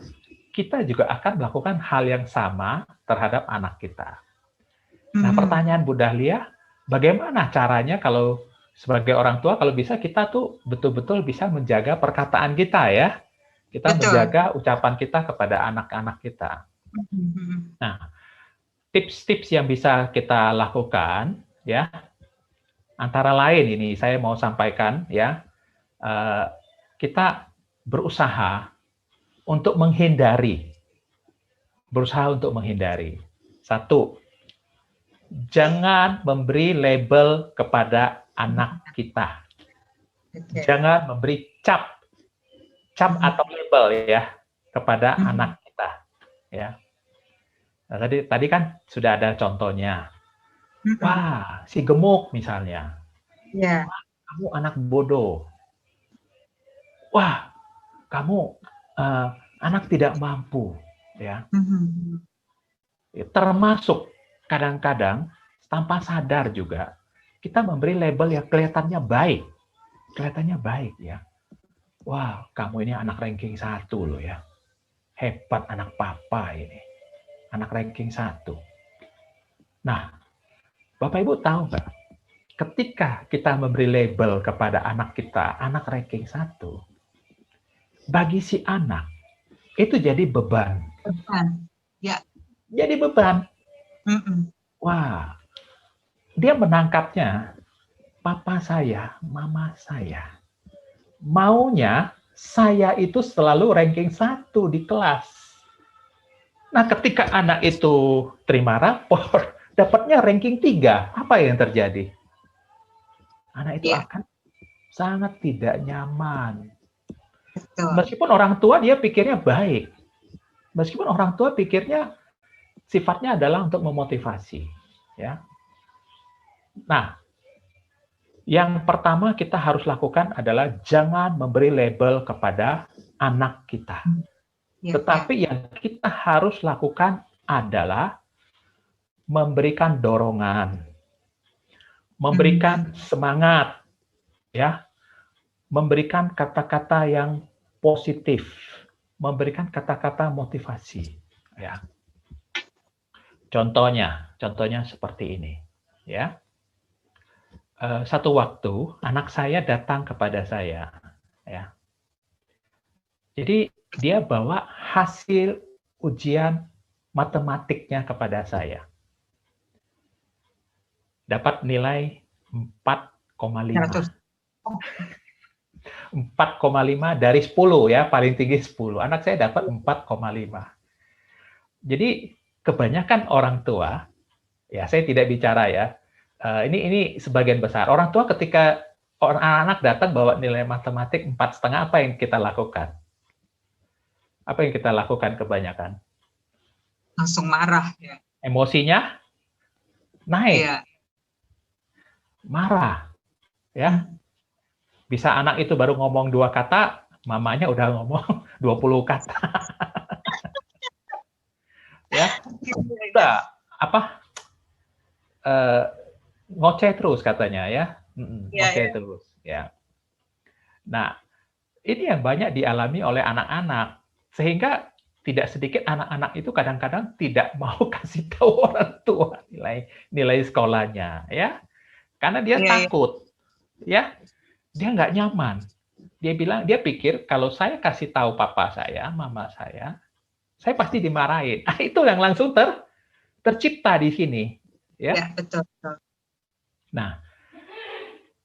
kita juga akan melakukan hal yang sama terhadap anak kita. Nah, pertanyaan Bu Dahlia, bagaimana caranya kalau sebagai orang tua, kalau bisa kita tuh betul-betul bisa menjaga perkataan kita, ya. Kita menjaga ucapan kita kepada anak-anak kita. Nah, tips-tips yang bisa kita lakukan, ya, antara lain ini saya mau sampaikan, ya, kita berusaha untuk menghindari. Satu, jangan memberi label kepada anak kita. Jangan memberi cap atau label, ya, kepada anak kita, ya. Nah, tadi kan sudah ada contohnya. Wah, si gemuk misalnya. Yeah. Wah, kamu anak bodoh. Wah, kamu anak tidak mampu, ya. Termasuk kadang-kadang tanpa sadar juga kita memberi label yang kelihatannya baik, ya. Wah, kamu ini anak ranking 1 loh, ya. Hebat anak papa ini, anak ranking 1. Nah, Bapak Ibu tahu nggak? Ketika kita memberi label kepada anak kita, anak ranking 1, bagi si anak, itu jadi beban. Ya. Jadi beban. Wah, dia menangkapnya, papa saya, mama saya, maunya saya itu selalu ranking 1 di kelas. Nah, ketika anak itu terima rapor, dapatnya ranking 3, apa yang terjadi? Anak itu akan sangat tidak nyaman. Betul. Meskipun orang tua dia pikirnya baik. Meskipun orang tua pikirnya sifatnya adalah untuk memotivasi, ya. Nah, yang pertama kita harus lakukan adalah jangan memberi label kepada anak kita. Tetapi yang kita harus lakukan adalah memberikan dorongan, memberikan semangat, ya, memberikan kata-kata yang positif, memberikan kata-kata motivasi, ya. Contohnya seperti ini, ya. Satu waktu anak saya datang kepada saya, ya. Jadi dia bawa hasil ujian matematiknya kepada saya. Dapat nilai 4,5. 4,5 dari 10, ya, paling tinggi 10. Anak saya dapat 4,5. Jadi kebanyakan orang tua, ya saya tidak bicara, ya. Ini sebagian besar orang tua ketika anak-anak datang bawa nilai matematik 4,5, apa yang kita lakukan? Apa yang kita lakukan kebanyakan? Langsung marah, ya. Emosinya naik. Ya. Marah. Ya. Bisa anak itu baru ngomong 2 kata, mamanya udah ngomong 20 kata. Ya. Udah ngoceh terus katanya ya. Ngoceh terus ya. Nah, ini yang banyak dialami oleh anak-anak. Sehingga tidak sedikit anak-anak itu kadang-kadang tidak mau kasih tahu orang tua nilai sekolahnya ya. Karena dia takut. Ya. Dia nggak nyaman. Dia pikir kalau saya kasih tahu papa saya, mama saya pasti dimarahin. Itu yang langsung tercipta di sini. Ya, betul. Nah,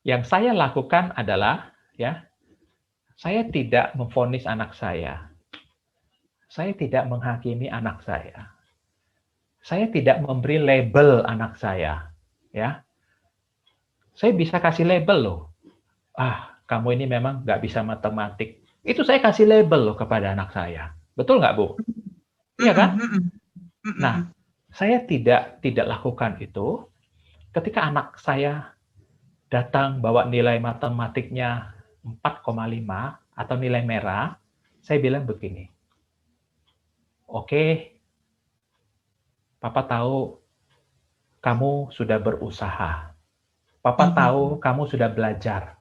yang saya lakukan adalah, ya, saya tidak memvonis anak saya. Saya tidak menghakimi anak saya. Saya tidak memberi label anak saya. Ya, saya bisa kasih label loh. Kamu ini memang nggak bisa matematik. Itu saya kasih label loh kepada anak saya. Betul nggak, Bu? Iya kan? Nah, saya tidak lakukan itu ketika anak saya datang bawa nilai matematiknya 4,5 atau nilai merah, saya bilang begini, oke, Papa tahu kamu sudah berusaha. Papa tahu kamu sudah belajar.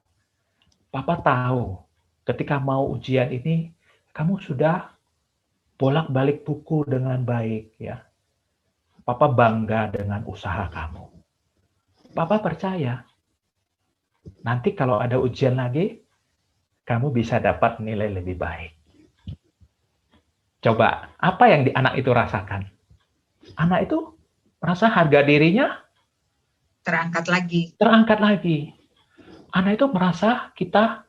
Papa tahu ketika mau ujian ini, kamu sudah bolak-balik buku dengan baik. Ya. Papa bangga dengan usaha kamu. Papa percaya, nanti kalau ada ujian lagi, kamu bisa dapat nilai lebih baik. Coba, apa yang anak itu rasakan? Anak itu merasa harga dirinya terangkat lagi. Anak itu merasa kita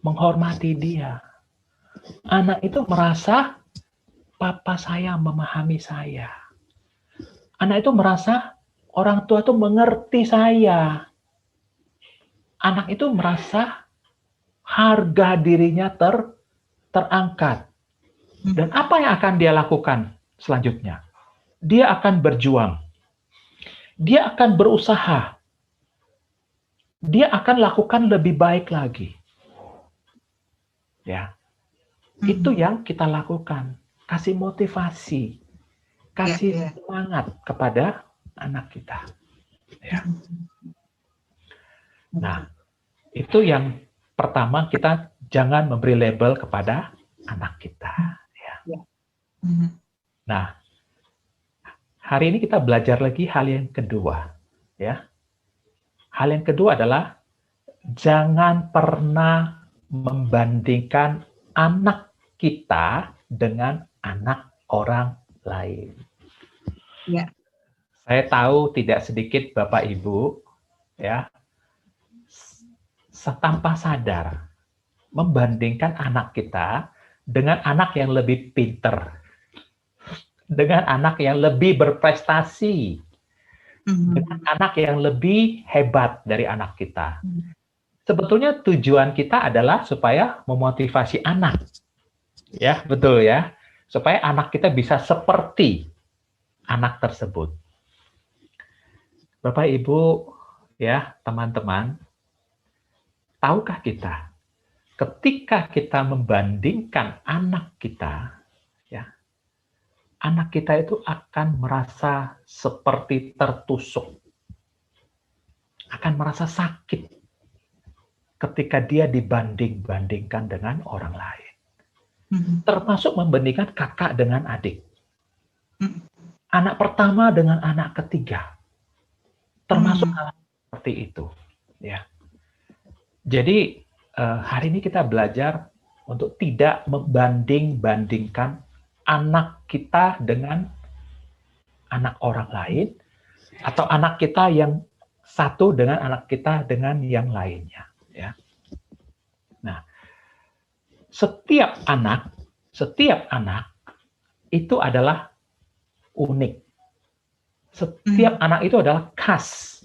menghormati dia. Anak itu merasa papa saya memahami saya. Anak itu merasa orang tua itu mengerti saya. Anak itu merasa harga dirinya terangkat. Dan apa yang akan dia lakukan selanjutnya? Dia akan berjuang. Dia akan berusaha. Dia akan lakukan lebih baik lagi. Ya. Itu yang kita lakukan. Kasih motivasi. Kasih semangat kepada anak kita. Ya. Nah, itu yang pertama, kita jangan memberi label kepada anak kita. Ya. Nah, hari ini kita belajar lagi hal yang kedua. Ya. Hal yang kedua adalah jangan pernah membandingkan anak kita dengan anak orang lain. Ya. Saya tahu tidak sedikit Bapak Ibu ya tanpa sadar membandingkan anak kita dengan anak yang lebih pinter, dengan anak yang lebih berprestasi, dengan anak yang lebih hebat dari anak kita. Sebetulnya tujuan kita adalah supaya memotivasi anak. Ya, betul ya. Supaya anak kita bisa seperti anak tersebut. Bapak, Ibu, ya, teman-teman, tahukah kita ketika kita membandingkan anak kita, ya, anak kita itu akan merasa seperti tertusuk. Akan merasa sakit ketika dia dibanding-bandingkan dengan orang lain. Termasuk membandingkan kakak dengan adik. Anak pertama dengan anak ketiga. Termasuk hal seperti itu. Ya. Jadi, hari ini kita belajar untuk tidak membanding-bandingkan anak kita dengan anak orang lain, atau anak kita yang satu dengan anak kita dengan yang lainnya. Ya. Nah, setiap anak itu adalah unik. Setiap anak itu adalah khas.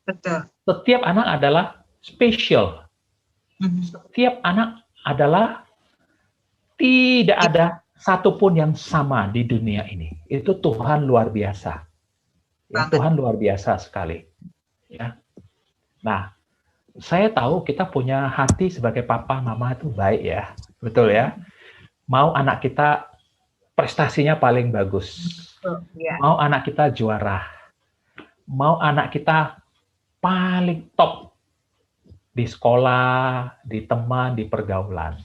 Betul. Setiap anak adalah spesial. Setiap anak adalah tidak ada satupun yang sama di dunia ini. Itu Tuhan luar biasa. Ya, Tuhan luar biasa sekali. Ya. Nah, saya tahu kita punya hati sebagai papa mama itu baik ya, betul ya. Mau anak kita prestasinya paling bagus, mau anak kita juara, mau anak kita paling top di sekolah, di teman, di pergaulan.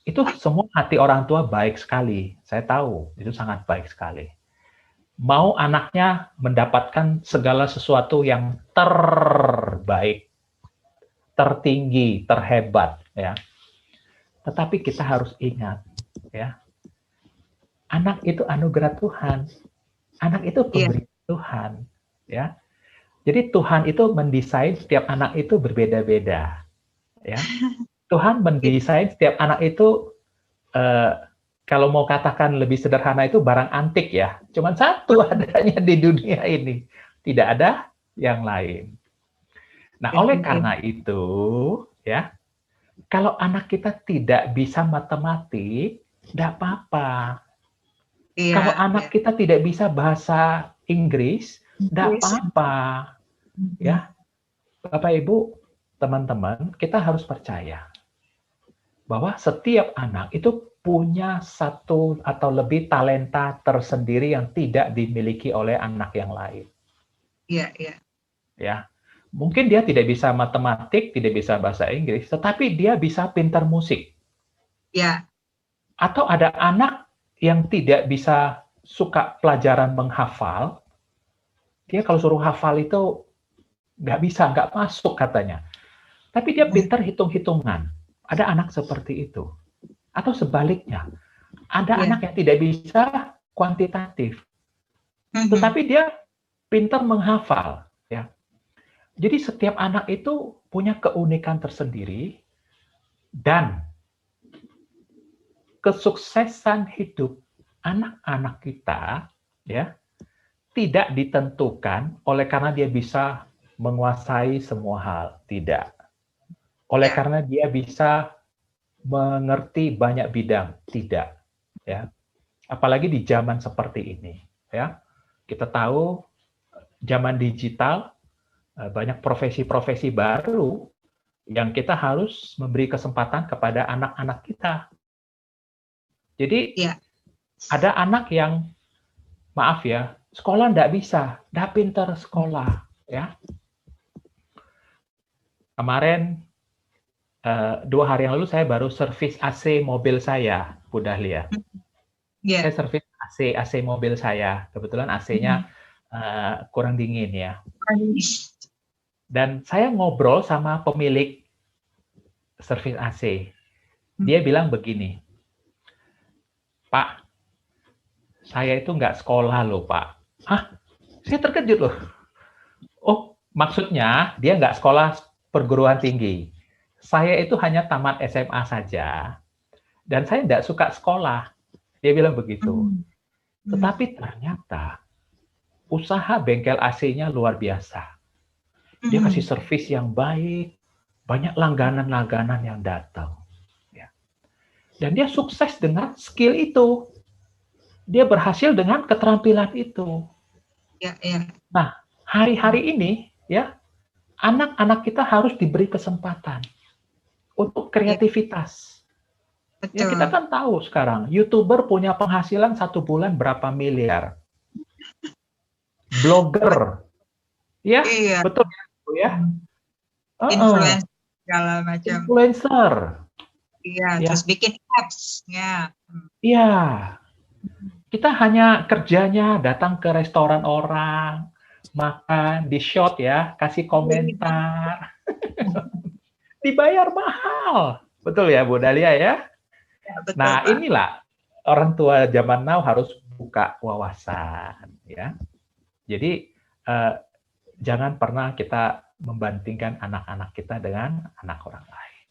Itu semua hati orang tua baik sekali. Saya tahu, itu sangat baik sekali. Mau anaknya mendapatkan segala sesuatu yang terbaik, tertinggi, terhebat, ya. Tetapi kita harus ingat, ya, anak itu anugerah Tuhan, anak itu pemberian Tuhan, ya. Jadi Tuhan itu mendesain setiap anak itu berbeda-beda, ya. Tuhan mendesain setiap anak itu kalau mau katakan lebih sederhana itu barang antik ya, cuman satu adanya di dunia ini, tidak ada yang lain. Nah, oleh karena itu, ya, kalau anak kita tidak bisa matematik, tidak apa-apa. Kalau anak kita tidak bisa bahasa Inggris, tidak apa-apa. Ya, Bapak Ibu, teman-teman, kita harus percaya bahwa setiap anak itu punya satu atau lebih talenta tersendiri yang tidak dimiliki oleh anak yang lain. Iya, iya. Ya, mungkin dia tidak bisa matematik, tidak bisa bahasa Inggris, tetapi dia bisa pintar musik. Ya. Atau ada anak yang tidak bisa suka pelajaran menghafal, dia kalau suruh hafal itu nggak bisa, nggak masuk katanya. Tapi dia pintar hitung-hitungan. Ada anak seperti itu. Atau sebaliknya, ada anak yang tidak bisa kuantitatif, tetapi dia pintar menghafal. Ya. Jadi setiap anak itu punya keunikan tersendiri, dan kesuksesan hidup anak-anak kita ya tidak ditentukan oleh karena dia bisa menguasai semua hal, tidak. Oleh karena dia bisa mengerti banyak bidang, tidak. Ya. Apalagi di zaman seperti ini, ya. Kita tahu zaman digital banyak profesi-profesi baru yang kita harus memberi kesempatan kepada anak-anak kita. Jadi ada anak yang maaf ya, sekolah nggak bisa, nggak pintar sekolah, ya. Kemarin 2 hari yang lalu saya baru servis AC mobil saya, Bu Dahlia. Saya servis AC mobil saya. Kebetulan AC-nya kurang dingin ya. Dan saya ngobrol sama pemilik servis AC. Dia bilang begini, Pak, saya itu nggak sekolah loh, Pak. Hah? Saya terkejut loh. Oh, maksudnya dia nggak sekolah perguruan tinggi. Saya itu hanya tamat SMA saja, dan saya nggak suka sekolah. Dia bilang begitu. Tetapi ternyata usaha bengkel AC-nya luar biasa. Dia kasih servis yang baik, banyak langganan-langganan yang datang. Ya. Dan dia sukses dengan skill itu. Dia berhasil dengan keterampilan itu. Nah, hari-hari ini, ya, anak-anak kita harus diberi kesempatan untuk kreativitas. Ya, kita kan tahu sekarang, YouTuber punya penghasilan 1 bulan berapa miliar. Blogger, ya, betul ya. Influencer segala macam. Influencer. Iya, terus bikin apps-nya. Iya. Kita hanya kerjanya datang ke restoran orang, makan, di-shot ya, kasih komentar. Dibayar mahal. Betul ya, Bu Dahlia ya? Betul, nah, Pak. Inilah orang tua zaman now harus buka wawasan ya. Jadi jangan pernah kita membandingkan anak-anak kita dengan anak orang lain.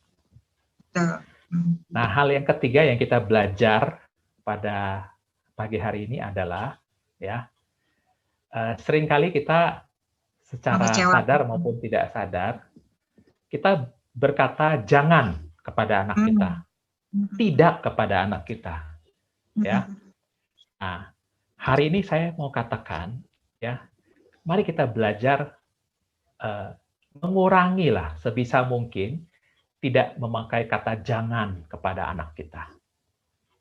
Nah, hal yang ketiga yang kita belajar pada pagi hari ini adalah ya seringkali kita secara sadar maupun tidak sadar kita berkata jangan kepada anak kita, tidak kepada anak kita, ya. Nah, hari ini saya mau katakan, ya, mari kita belajar mengurangilah sebisa mungkin tidak memakai kata jangan kepada anak kita.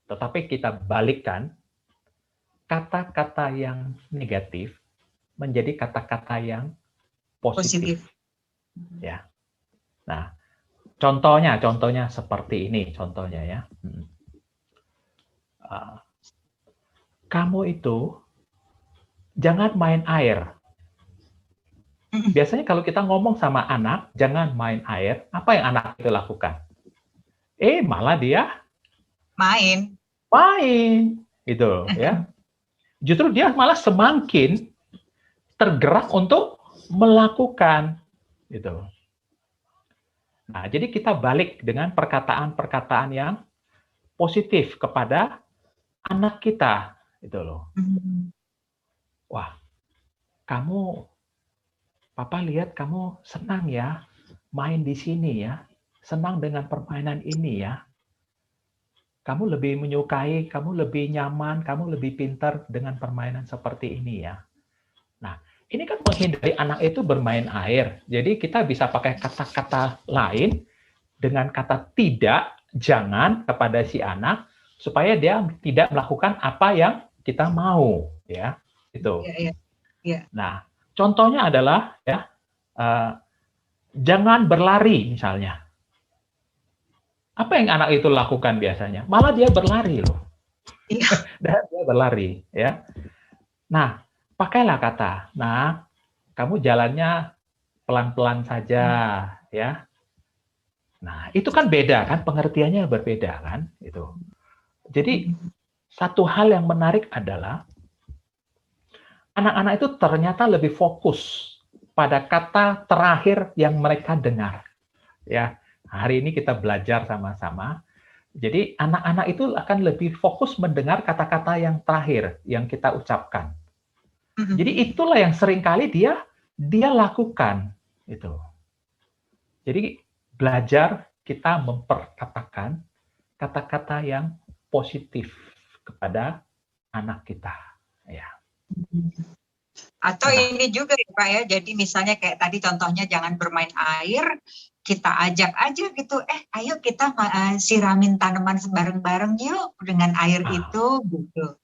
Tetapi kita balikkan kata-kata yang negatif menjadi kata-kata yang positif. Ya. Nah, contohnya seperti ini contohnya ya. Kamu itu jangan main air. Biasanya kalau kita ngomong sama anak, jangan main air, apa yang anak itu lakukan? Malah dia main, gitu ya. Justru dia malah semakin tergerak untuk melakukan, gitu. Nah, jadi kita balik dengan perkataan-perkataan yang positif kepada anak kita, gitu loh. Wah, Papa lihat kamu senang ya main di sini ya, senang dengan permainan ini ya. Kamu lebih menyukai, kamu lebih nyaman, kamu lebih pintar dengan permainan seperti ini ya. Nah, ini kan menghindari anak itu bermain air. Jadi kita bisa pakai kata-kata lain dengan kata tidak, jangan kepada si anak supaya dia tidak melakukan apa yang kita mau, ya. Itu. Nah, contohnya adalah ya, jangan berlari misalnya. Apa yang anak itu lakukan biasanya? Malah dia berlari loh. Dia berlari, ya. Nah, pakailah kata, nah, kamu jalannya pelan-pelan saja, ya. Nah, itu kan beda kan, pengertiannya berbeda kan, itu. Jadi satu hal yang menarik adalah anak-anak itu ternyata lebih fokus pada kata terakhir yang mereka dengar. Ya, hari ini kita belajar sama-sama. Jadi anak-anak itu akan lebih fokus mendengar kata-kata yang terakhir yang kita ucapkan. Jadi itulah yang seringkali dia lakukan itu. Jadi belajar kita memperkatakan kata-kata yang positif kepada anak kita, ya. Atau ini juga ya Pak ya, jadi misalnya kayak tadi contohnya jangan bermain air, kita ajak aja gitu, ayo kita siramin tanaman bareng-bareng yuk dengan air itu, gitu.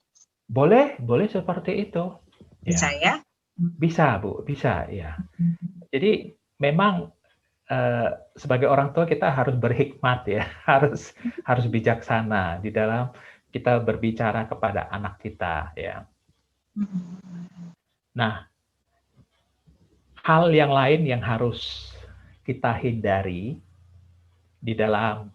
Boleh seperti itu. Bisa ya? Bisa Bu, bisa ya. Jadi memang sebagai orang tua kita harus berhikmat ya, harus bijaksana di dalam kita berbicara kepada anak kita ya. Nah, hal yang lain yang harus kita hindari di dalam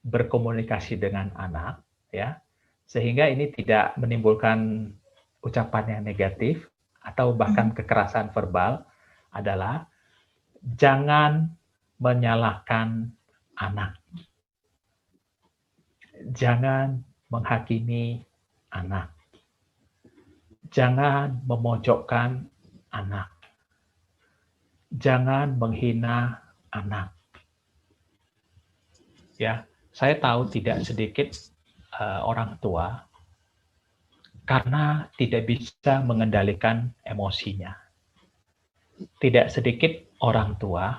berkomunikasi dengan anak ya, sehingga ini tidak menimbulkan ucapan yang negatif atau bahkan kekerasan verbal adalah jangan menyalahkan anak. Jangan menghakimi anak. Jangan memojokkan anak. Jangan menghina anak. Ya, saya tahu tidak sedikit orang tua karena tidak bisa mengendalikan emosinya. Tidak sedikit orang tua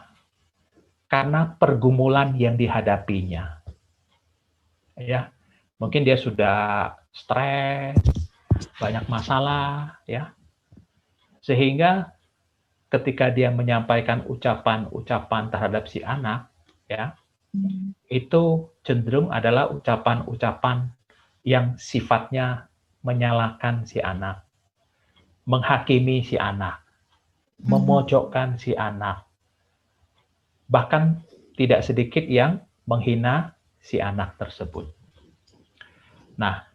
karena pergumulan yang dihadapinya. Ya, mungkin dia sudah stres, banyak masalah, ya. Sehingga ketika dia menyampaikan ucapan-ucapan terhadap si anak, ya, itu cenderung adalah ucapan-ucapan yang sifatnya menyalahkan si anak, menghakimi si anak, memojokkan si anak, bahkan tidak sedikit yang menghina si anak tersebut. Nah,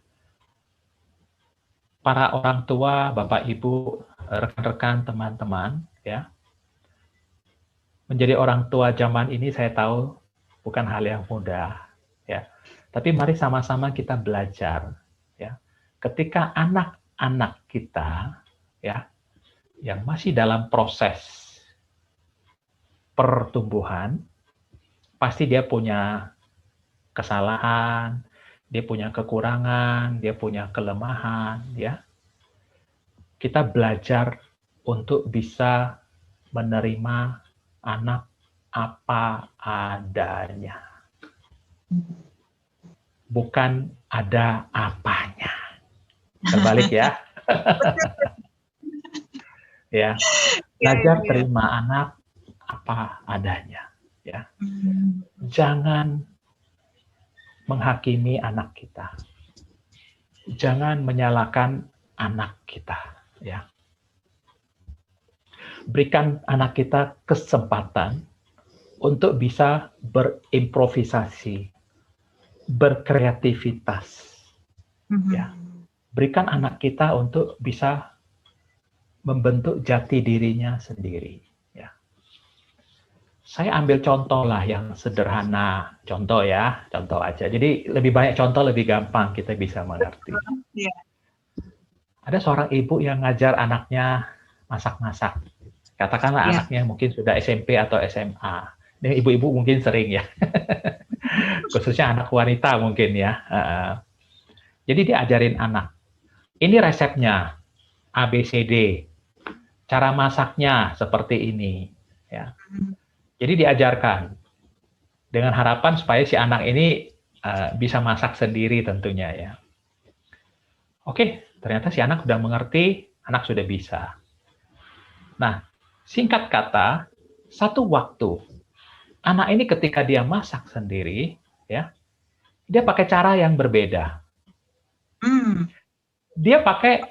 para orang tua, Bapak Ibu, rekan-rekan, teman-teman, ya, menjadi orang tua zaman ini saya tahu bukan hal yang mudah, ya. Tapi mari sama-sama kita belajar, ya. Ketika anak-anak kita, ya, yang masih dalam proses pertumbuhan, pasti dia punya kesalahan, dia punya kekurangan, dia punya kelemahan, ya. Kita belajar untuk bisa menerima anak apa adanya. Bukan ada apanya. Terbalik ya. Ya. Belajar terima anak apa adanya. Ya. Jangan menghakimi anak kita. Jangan menyalahkan anak kita, ya. Berikan anak kita kesempatan untuk bisa berimprovisasi, berkreativitas. Ya. Berikan anak kita untuk bisa membentuk jati dirinya sendiri. Ya. Saya ambil contoh lah yang sederhana, contoh ya, contoh aja. Jadi lebih banyak contoh lebih gampang kita bisa mengerti. Ya. Ada seorang ibu yang ngajar anaknya masak-masak. Katakanlah anaknya mungkin sudah SMP atau SMA. Ini ibu-ibu mungkin sering ya, khususnya anak wanita mungkin ya. Jadi dia ajarin anak, ini resepnya ABCD, cara masaknya seperti ini. Ya. Jadi diajarkan dengan harapan supaya si anak ini bisa masak sendiri tentunya ya. Oke, ternyata si anak sudah mengerti, anak sudah bisa. Nah, singkat kata, satu waktu anak ini ketika dia masak sendiri, ya, dia pakai cara yang berbeda. Dia pakai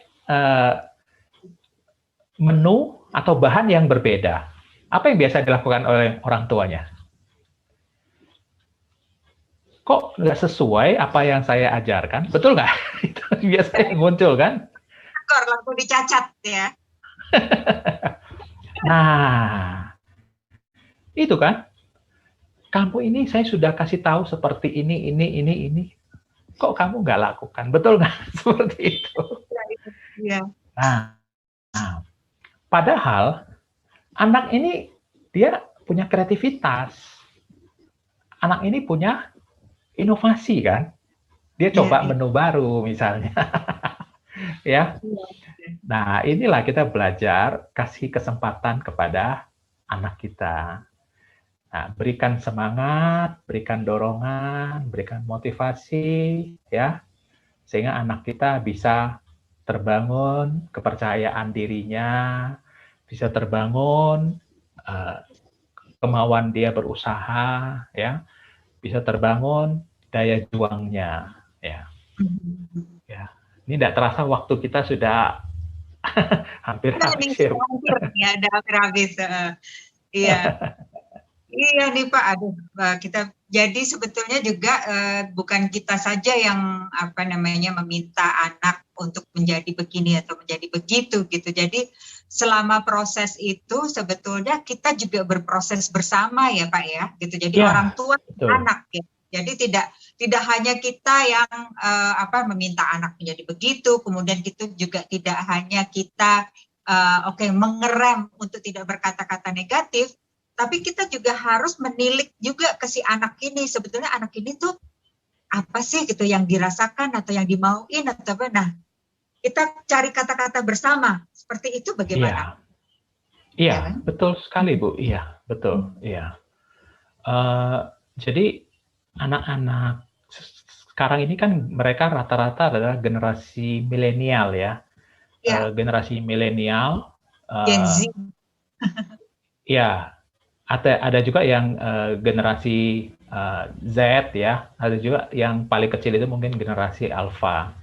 menu atau bahan yang berbeda. Apa yang biasa dilakukan oleh orang tuanya? Kok nggak sesuai apa yang saya ajarkan? Betul nggak? Itu biasanya muncul kan? Langsung dicacat ya. Nah, itu kan? Kamu ini saya sudah kasih tahu seperti ini. Kok kamu nggak lakukan? Betul nggak? Seperti itu. Ya. Nah, padahal anak ini dia punya kreativitas. Anak ini punya inovasi kan? Dia coba menu baru misalnya. Ya. Nah, inilah kita belajar kasih kesempatan kepada anak kita. Nah, berikan semangat, berikan dorongan, berikan motivasi ya. Sehingga anak kita bisa terbangun kepercayaan dirinya, bisa terbangun kemauan dia berusaha, ya, bisa terbangun daya juangnya, ya. Ya, ini tidak terasa waktu kita sudah hampir habis. Ya, udah hampir habis. Iya. Iya nih Pak, aduh kita jadi sebetulnya juga bukan kita saja yang meminta anak untuk menjadi begini atau menjadi begitu gitu. Jadi selama proses itu sebetulnya kita juga berproses bersama ya Pak ya, gitu. Jadi orang tua dan anak ya. Jadi tidak hanya kita yang meminta anak menjadi begitu, kemudian itu juga tidak hanya kita mengerem untuk tidak berkata-kata negatif. Tapi kita juga harus menilik juga ke si anak ini. Sebetulnya anak ini tuh apa sih gitu yang dirasakan atau yang dimauin atau apa. Nah, kita cari kata-kata bersama. Seperti itu bagaimana? Iya, ya, kan? Betul sekali Bu. Iya, betul. Iya. Jadi anak-anak sekarang ini kan mereka rata-rata adalah generasi milenial ya. Generasi milenial. Gen Z. Ya. Ada juga yang generasi Z ya, ada juga yang paling kecil itu mungkin generasi Alpha.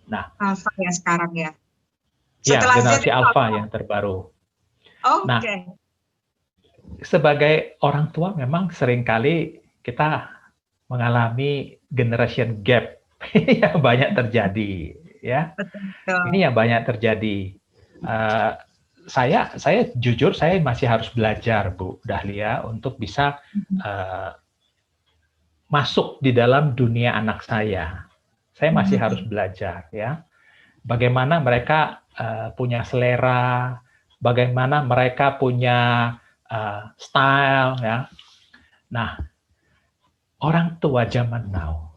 Nah, Alpha yang sekarang ya. Setelah generasi Alpha yang terbaru. Nah, sebagai orang tua memang seringkali kita mengalami generation gap yang banyak terjadi, ya. Betul. Ini yang banyak terjadi. Saya jujur saya masih harus belajar Bu Dahlia untuk bisa masuk di dalam dunia anak saya. Saya masih harus belajar ya. Bagaimana mereka punya selera, bagaimana mereka punya style ya. Nah, orang tua zaman now,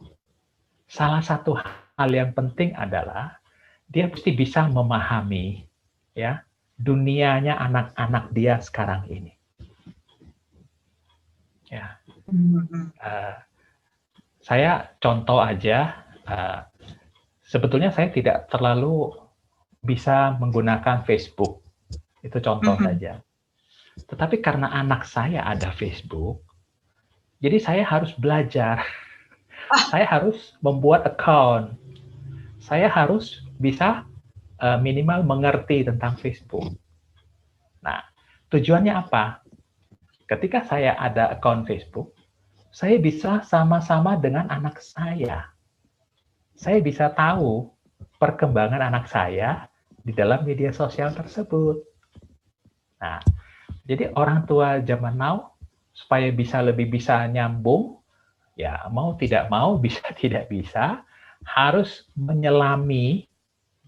salah satu hal yang penting adalah dia pasti bisa memahami ya dunianya anak-anak dia sekarang ini. Ya, Mhm. saya contoh aja. Sebetulnya saya tidak terlalu bisa menggunakan Facebook. Itu contoh Mhm. saja. Tetapi karena anak saya ada Facebook, jadi saya harus belajar. Ah, Saya harus membuat account. Saya harus bisa minimal mengerti tentang Facebook. Nah, tujuannya apa? Ketika saya ada account Facebook, saya bisa sama-sama dengan anak saya. Saya bisa tahu perkembangan anak saya di dalam media sosial tersebut. Nah, jadi orang tua zaman now supaya bisa nyambung, ya mau tidak mau, bisa tidak bisa, harus menyelami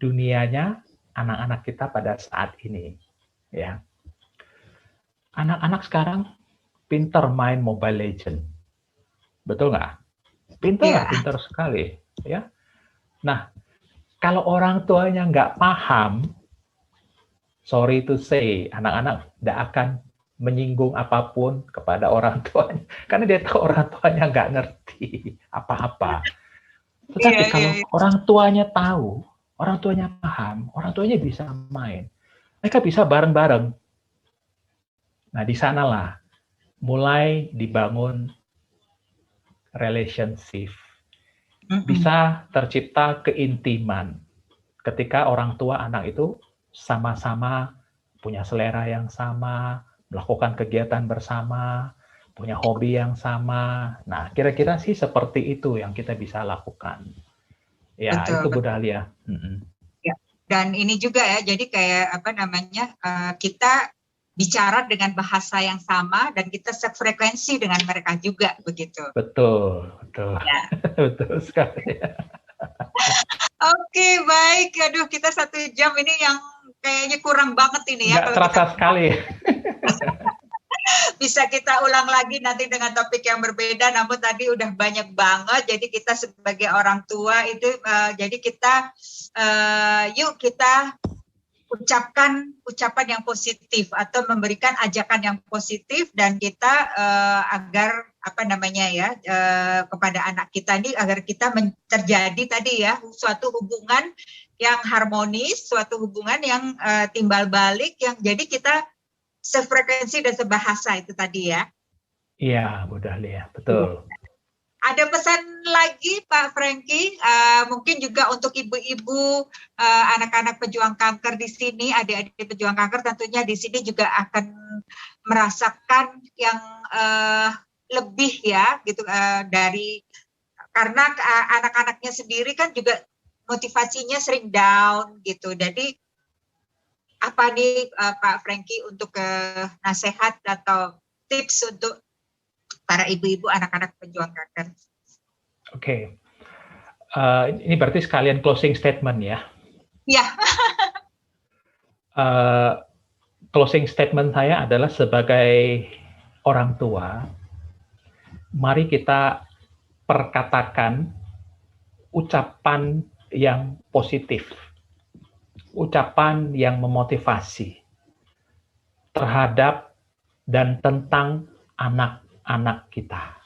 dunianya anak-anak kita pada saat ini. Ya, anak-anak sekarang pinter main Mobile Legend, betul nggak? Pinter, iya. pinter sekali. Ya, nah kalau orang tuanya nggak paham, sorry to say, anak-anak tidak akan menyinggung apapun kepada orang tuanya, karena dia tahu orang tuanya nggak ngerti apa-apa. Iya, Tetapi iya, kalau iya. orang tuanya tahu, orang tuanya paham, orang tuanya bisa main, mereka bisa bareng-bareng. Nah, di sanalah mulai dibangun relationship, Mhm. bisa tercipta keintiman ketika orang tua anak itu sama-sama punya selera yang sama, melakukan kegiatan bersama, punya hobi yang sama. Nah, kira-kira sih seperti itu yang kita bisa lakukan. Ya, Betul, itu Bu betul. Dahlia. Mm-mm. Ya. Dan ini juga ya, jadi kayak apa namanya, kita bicara dengan bahasa yang sama dan kita sefrekuensi dengan mereka juga begitu. Betul, betul. Ya. Betul sekali. Oke, baik. Aduh, kita 1 jam ini yang kayaknya kurang banget ini ya Nggak kalau kita terasa sekali. bisa kita ulang lagi nanti dengan topik yang berbeda. Namun tadi udah banyak banget. Jadi kita sebagai orang tua itu, jadi kita yuk kita ucapkan ucapan yang positif atau memberikan ajakan yang positif dan kita agar apa namanya ya kepada anak kita ini agar kita terjadi tadi ya suatu hubungan yang harmonis, suatu hubungan yang timbal balik yang jadi kita sefrekuensi dan sebahasa itu tadi ya. Iya, Bu Dahlia, betul. Ada pesan lagi Pak Franky, mungkin juga untuk ibu-ibu, anak-anak pejuang kanker di sini, adik-adik pejuang kanker tentunya di sini juga akan merasakan yang lebih ya gitu dari karena anak-anaknya sendiri kan juga motivasinya sering down gitu. Jadi apa nih Pak Franky untuk nasihat atau tips untuk para ibu-ibu anak-anak pejuang kanker? Oke. Ini berarti sekalian closing statement ya. Iya. Closing statement saya adalah sebagai orang tua, mari kita perkatakan ucapan yang positif, ucapan yang memotivasi terhadap dan tentang anak-anak kita.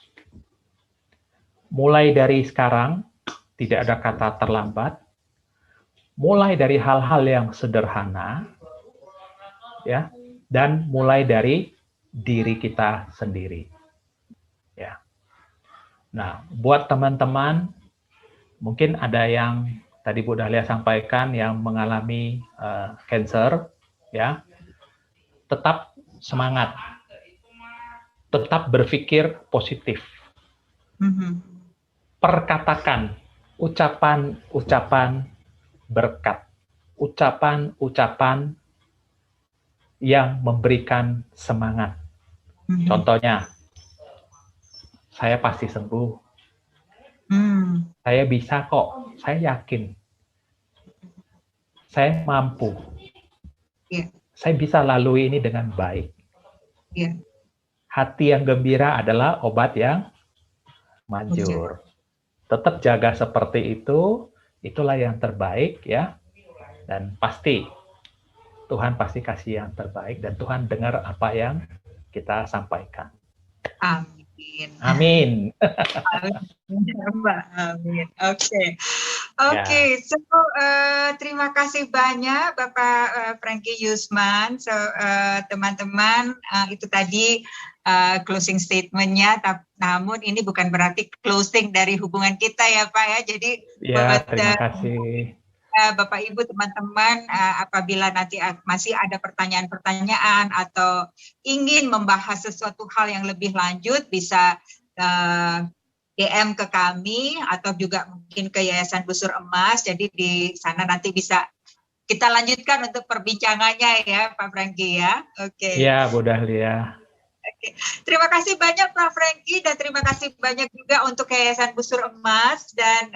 Mulai dari sekarang, tidak ada kata terlambat, mulai dari hal-hal yang sederhana, ya, dan mulai dari diri kita sendiri. Ya. Nah, buat teman-teman, mungkin ada yang tadi Bu Dahlia sampaikan yang mengalami cancer, ya, tetap semangat, tetap berpikir positif, perkatakan ucapan-ucapan berkat, ucapan-ucapan yang memberikan semangat. Contohnya, saya pasti sembuh. Saya bisa kok, saya yakin. Saya mampu. Yeah. Saya bisa lalui ini dengan baik. Yeah. Hati yang gembira adalah obat yang manjur. Tetap jaga seperti itu, itulah yang terbaik ya. Dan pasti Tuhan pasti kasih yang terbaik dan Tuhan dengar apa yang kita sampaikan. Amin. Amin. Amin. Oke. Ya. So terima kasih banyak Bapak Frankie Yusman. So teman-teman, itu tadi closing statement-nya. Namun ini bukan berarti closing dari hubungan kita ya Pak ya. Jadi Ya, buat terima kasih. Bapak Ibu teman-teman, apabila nanti masih ada pertanyaan-pertanyaan atau ingin membahas sesuatu hal yang lebih lanjut, bisa DM ke kami atau juga mungkin ke Yayasan Busur Emas. Jadi di sana nanti bisa kita lanjutkan untuk perbincangannya ya Pak Frankie ya. Oke. Ya, Bu Dahlia. Oke. Terima kasih banyak Pak Frankie dan terima kasih banyak juga untuk Yayasan Busur Emas dan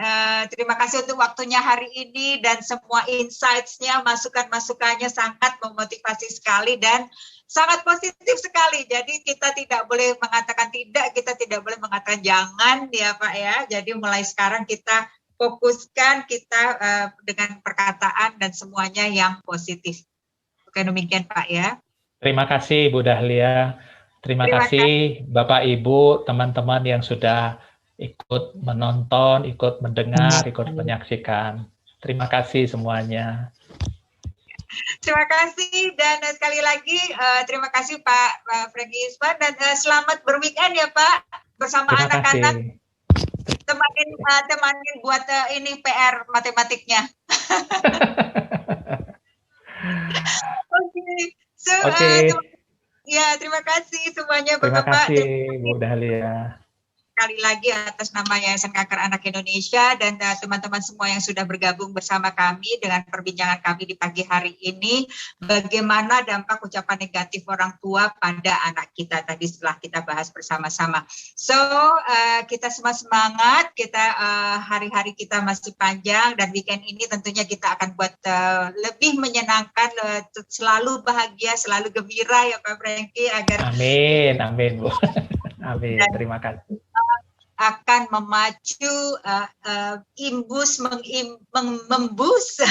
terima kasih untuk waktunya hari ini dan semua insights-nya, masukan-masukannya sangat memotivasi sekali dan sangat positif sekali. Jadi kita tidak boleh mengatakan tidak, kita tidak boleh mengatakan jangan ya Pak ya. Jadi mulai sekarang kita fokuskan kita dengan perkataan dan semuanya yang positif. Oke, demikian Pak ya. Terima kasih Bu Dahlia. Terima kasih Bapak Ibu, teman-teman yang sudah ikut menonton, ikut mendengar, ikut menyaksikan. Terima kasih semuanya. Terima kasih dan sekali lagi terima kasih Pak Frankie Yusman dan selamat berweekend ya Pak bersama anak-anak. Temanin buat ini PR matematiknya. Oke. So, ya terima kasih semuanya Bapak-bapak. Terima kasih Bu Dahlia. Sekali lagi atas nama Yayasan Kanker Anak Indonesia dan teman-teman semua yang sudah bergabung bersama kami dengan perbincangan kami di pagi hari ini, bagaimana dampak ucapan negatif orang tua pada anak kita tadi setelah kita bahas bersama-sama. So kita semua semangat, kita hari-hari kita masih panjang dan weekend ini tentunya kita akan buat lebih menyenangkan, selalu bahagia, selalu gembira ya Pak Frankie agar. Amin, amin Bu. Amin, terima kasih. Akan memacu membus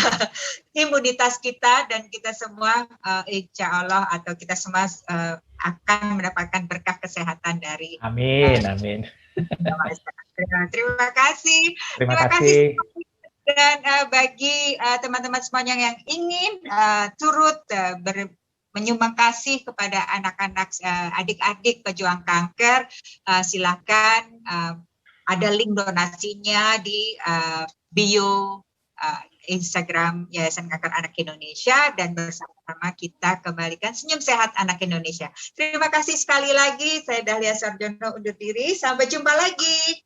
imunitas kita dan kita semua insya Allah atau kita semua akan mendapatkan berkah kesehatan dari. Amin, amin. Terima kasih. Terima kasih. Dan bagi teman-teman semuanya yang ingin turut menyumbang kasih kepada anak-anak adik-adik pejuang kanker, silakan ada link donasinya di bio Instagram Yayasan Kanker Anak Indonesia dan bersama-sama kita kembalikan senyum sehat anak Indonesia. Terima kasih sekali lagi, saya Dahlia Sarjono undur diri, sampai jumpa lagi.